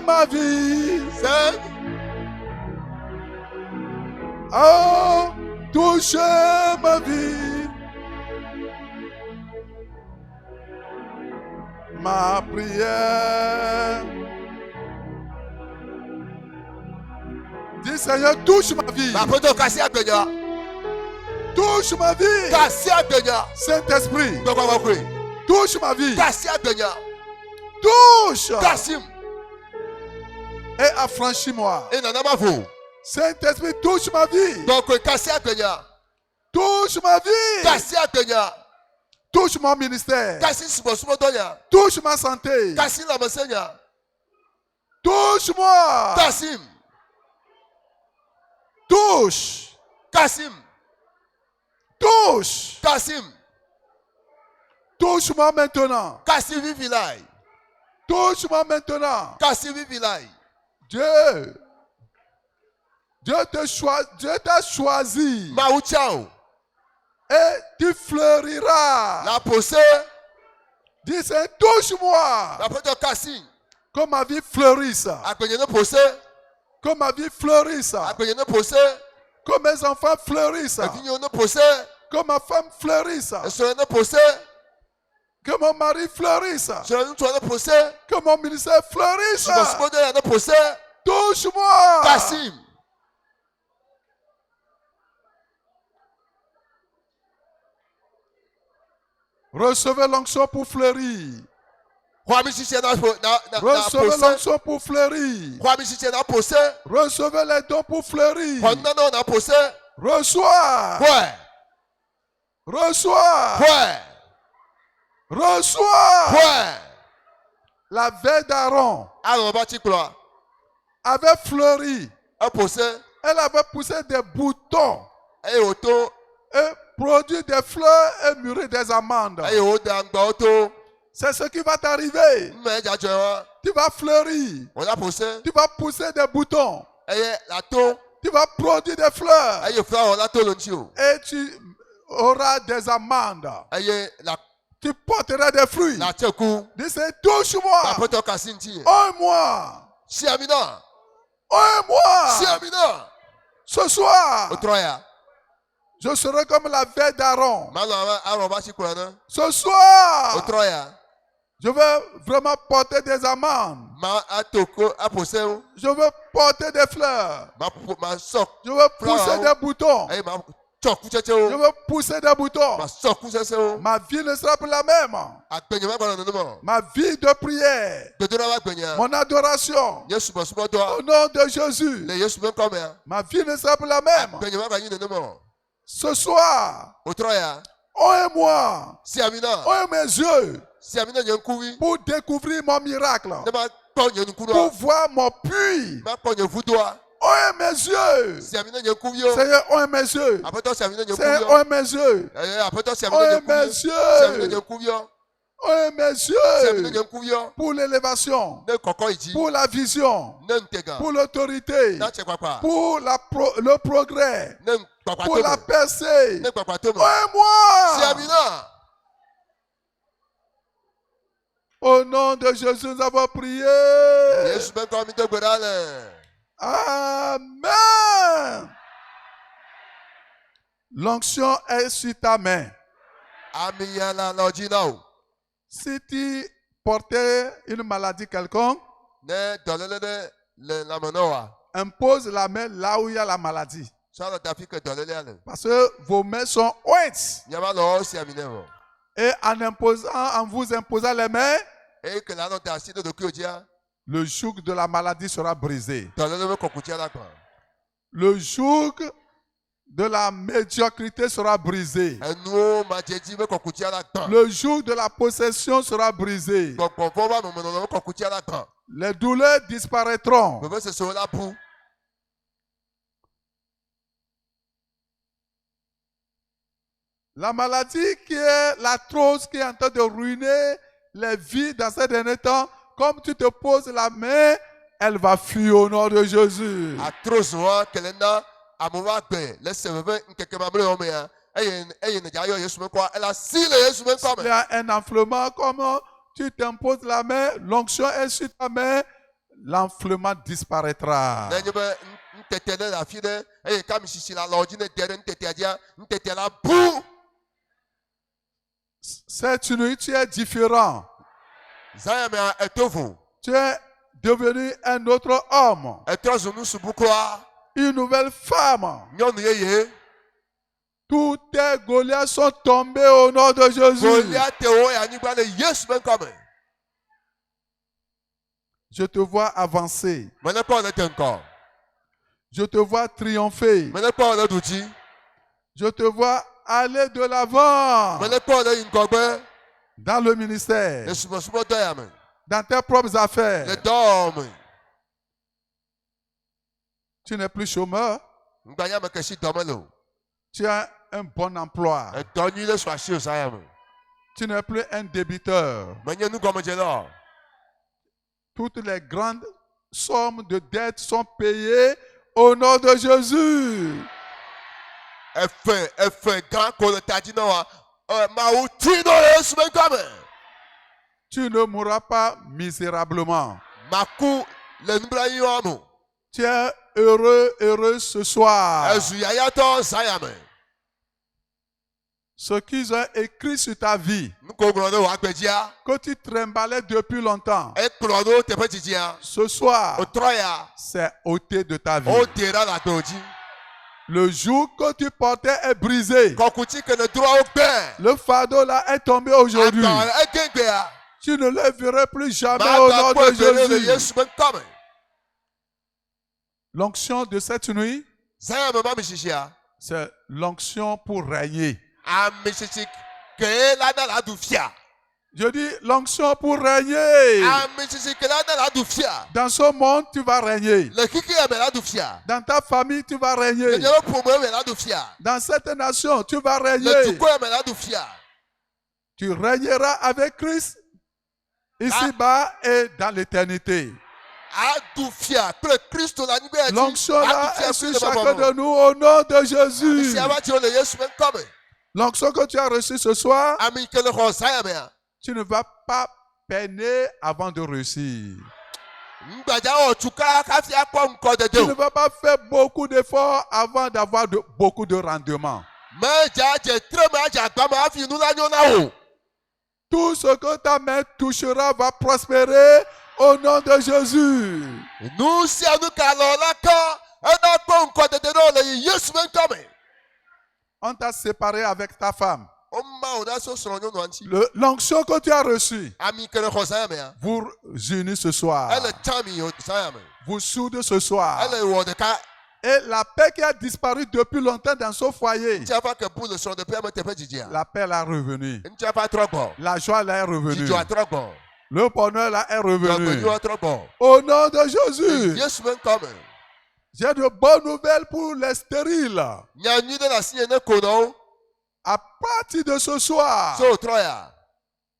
ma vie. Oh, touchez ma vie. Ma prière. Dis Seigneur, touche ma vie. Touche ma vie. Saint-Esprit. Touche ma vie. Touche. Et affranchis-moi. Saint-Esprit, touche ma vie. Touche ma vie. Touche mon ministère. Touche ma santé. Touche-moi. Touche. Touche. Touche-moi maintenant. Touche-moi maintenant. Dieu t'a choisi. Et tu fleuriras. Dis, touche-moi. Que ma vie fleurisse. Que ma vie fleurisse. Que mes enfants fleurissent. Que ma femme fleurisse. Que mon mari fleurisse. Que mon ministère fleurisse. Touche-moi. Recevez l'onction pour fleurir. Recevez l'onction pour fleurir. Recevez les dons pour fleurir. Reçois. Reçois. Reçois. La veille d'Aaron avait fleuri. Elle avait poussé des boutons. Et produit des fleurs et mûri des amandes. C'est ce qui va t'arriver. Tu vas fleurir. Tu vas pousser des boutons. Tu vas produire des fleurs. Et tu auras des amandes. Tu porteras des fruits. Dis, touche-moi. Moi. Moi. Ce soir. Je serai comme la veille d'Aaron. Ce soir, je veux vraiment porter des amandes. Je veux porter des fleurs. Je veux pousser des boutons. Je veux pousser des boutons. Ma vie ne sera plus la même. Ma vie de prière. Mon adoration. Au nom de Jésus. Ma vie ne sera plus la même. Ce soir, moi, mes yeux, pour découvrir mon miracle, pour voir mon puits. Mes yeux, Seigneur, mes yeux, Seigneur, mes yeux, mes yeux, pour l'élévation, pour la vision, pour l'autorité, pour le progrès, pour la percée. Moi. Au nom de Jésus, nous avons prié. Amen. L'onction est sur ta main. Si tu portais une maladie quelconque, impose la main là où il y a la maladie. Parce que vos mains sont ointes. Et en vous imposant les mains, le joug de la maladie sera brisé. Le joug de la médiocrité sera brisé. Le joug de la possession sera brisé. Les douleurs disparaîtront. La maladie qui est l'arthrose qui est en train de ruiner les vies dans ces derniers temps, comme tu te poses la main, elle va fuir au nom de Jésus. Il y a un enflement, comment tu t'imposes la main, l'onction est sur ta main, l'enflement disparaîtra. Cette nuit, tu es différent. Tu es devenu un autre homme. Une nouvelle femme. Tous tes Goliaths sont tombés au nom de Jésus. Je te vois avancer. Je te vois triompher. Je te vois aller de l'avant dans le ministère, dans tes propres affaires. Tu n'es plus chômeur. Tu as un bon emploi. Tu n'es plus un débiteur. Toutes les grandes sommes de dettes sont payées au nom de Jésus. Tu ne mourras pas misérablement. Tu es heureux ce soir. Ce qu'ils ont écrit sur ta vie, que tu tremblais depuis longtemps, ce soir, c'est ôté de ta vie. Le joug que tu portais est brisé. Le fardeau là est tombé aujourd'hui. Tu ne le verras plus jamais au nom de Jésus. L'onction de cette nuit, c'est l'onction pour régner. Je dis l'onction pour régner. Dans ce monde, tu vas régner. Dans ta famille, tu vas régner. Dans cette nation, tu vas régner. Tu régneras avec Christ ici-bas et dans l'éternité. L'onction là est sur chacun de nous au nom de Jésus. L'onction que tu as reçue ce soir, tu ne vas pas peiner avant de réussir. Tu ne vas pas faire beaucoup d'efforts avant d'avoir beaucoup de rendement. Tout ce que ta main touchera va prospérer au nom de Jésus. On t'a séparé avec ta femme. L'onction que tu as reçue, vous unissez ce soir. Vous soudez ce soir. Et la paix qui a disparu depuis longtemps dans ce foyer, la paix là est revenue. La joie là est revenue. Le bonheur là est revenu. Au nom de Jésus. J'ai de bonnes nouvelles pour les stériles. À partir de ce soir,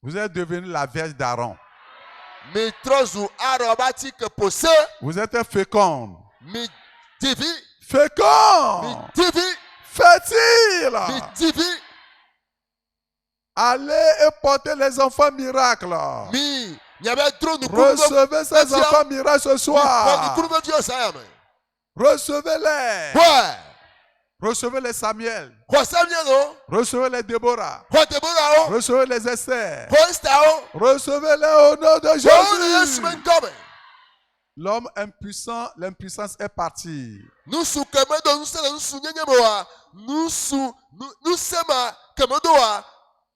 vous êtes devenu la vierge d'Aaron. Vous êtes féconde. Fécond. Fertile. Allez et portez les enfants miracles. Recevez ces enfants miracles ce soir. Recevez-les. Recevez les Samuel. Recevez les Déborah. Recevez les Esther. Recevez-les au nom de Jésus. L'homme impuissant, l'impuissance est partie.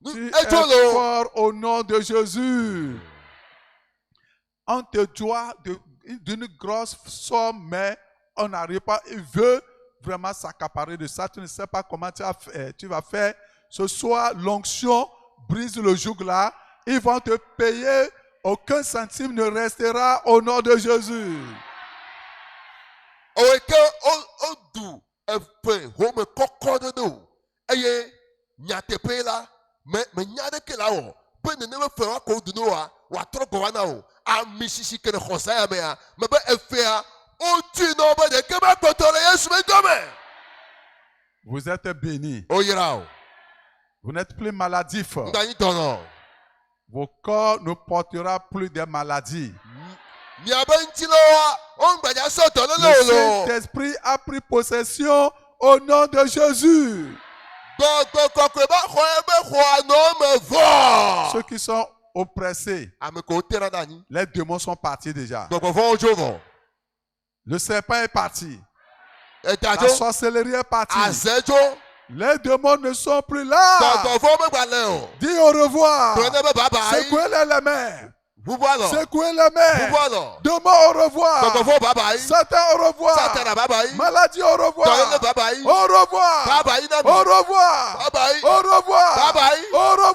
Tu es fort au nom de Jésus. On te doit d'une grosse somme, mais on n'arrive pas. Il veut vraiment s'accaparer de ça. Tu ne sais pas comment tu vas faire. Ce soir, l'onction brise le joug là. Ils vont te payer. Aucun centime ne restera au nom de Jésus. amishishi kene khosa ya mea mebe efea otu no be de keba kotole Yesu me gome. Vous êtes bénis. Oyirao. Vous n'êtes plus maladif. Ndani tono. Vos corps ne portera plus de maladies. Le Saint-Esprit a pris possession au nom de Jésus. Ceux qui sont oppressés, les démons sont partis déjà. Le serpent est parti. La sorcellerie est partie. Les démons ne sont plus là. Dis au revoir. Secouez-les les mains. Secouez les mains. Démons au revoir. Satan au revoir. Maladie au revoir. Au revoir. Au revoir. Au revoir. Au revoir.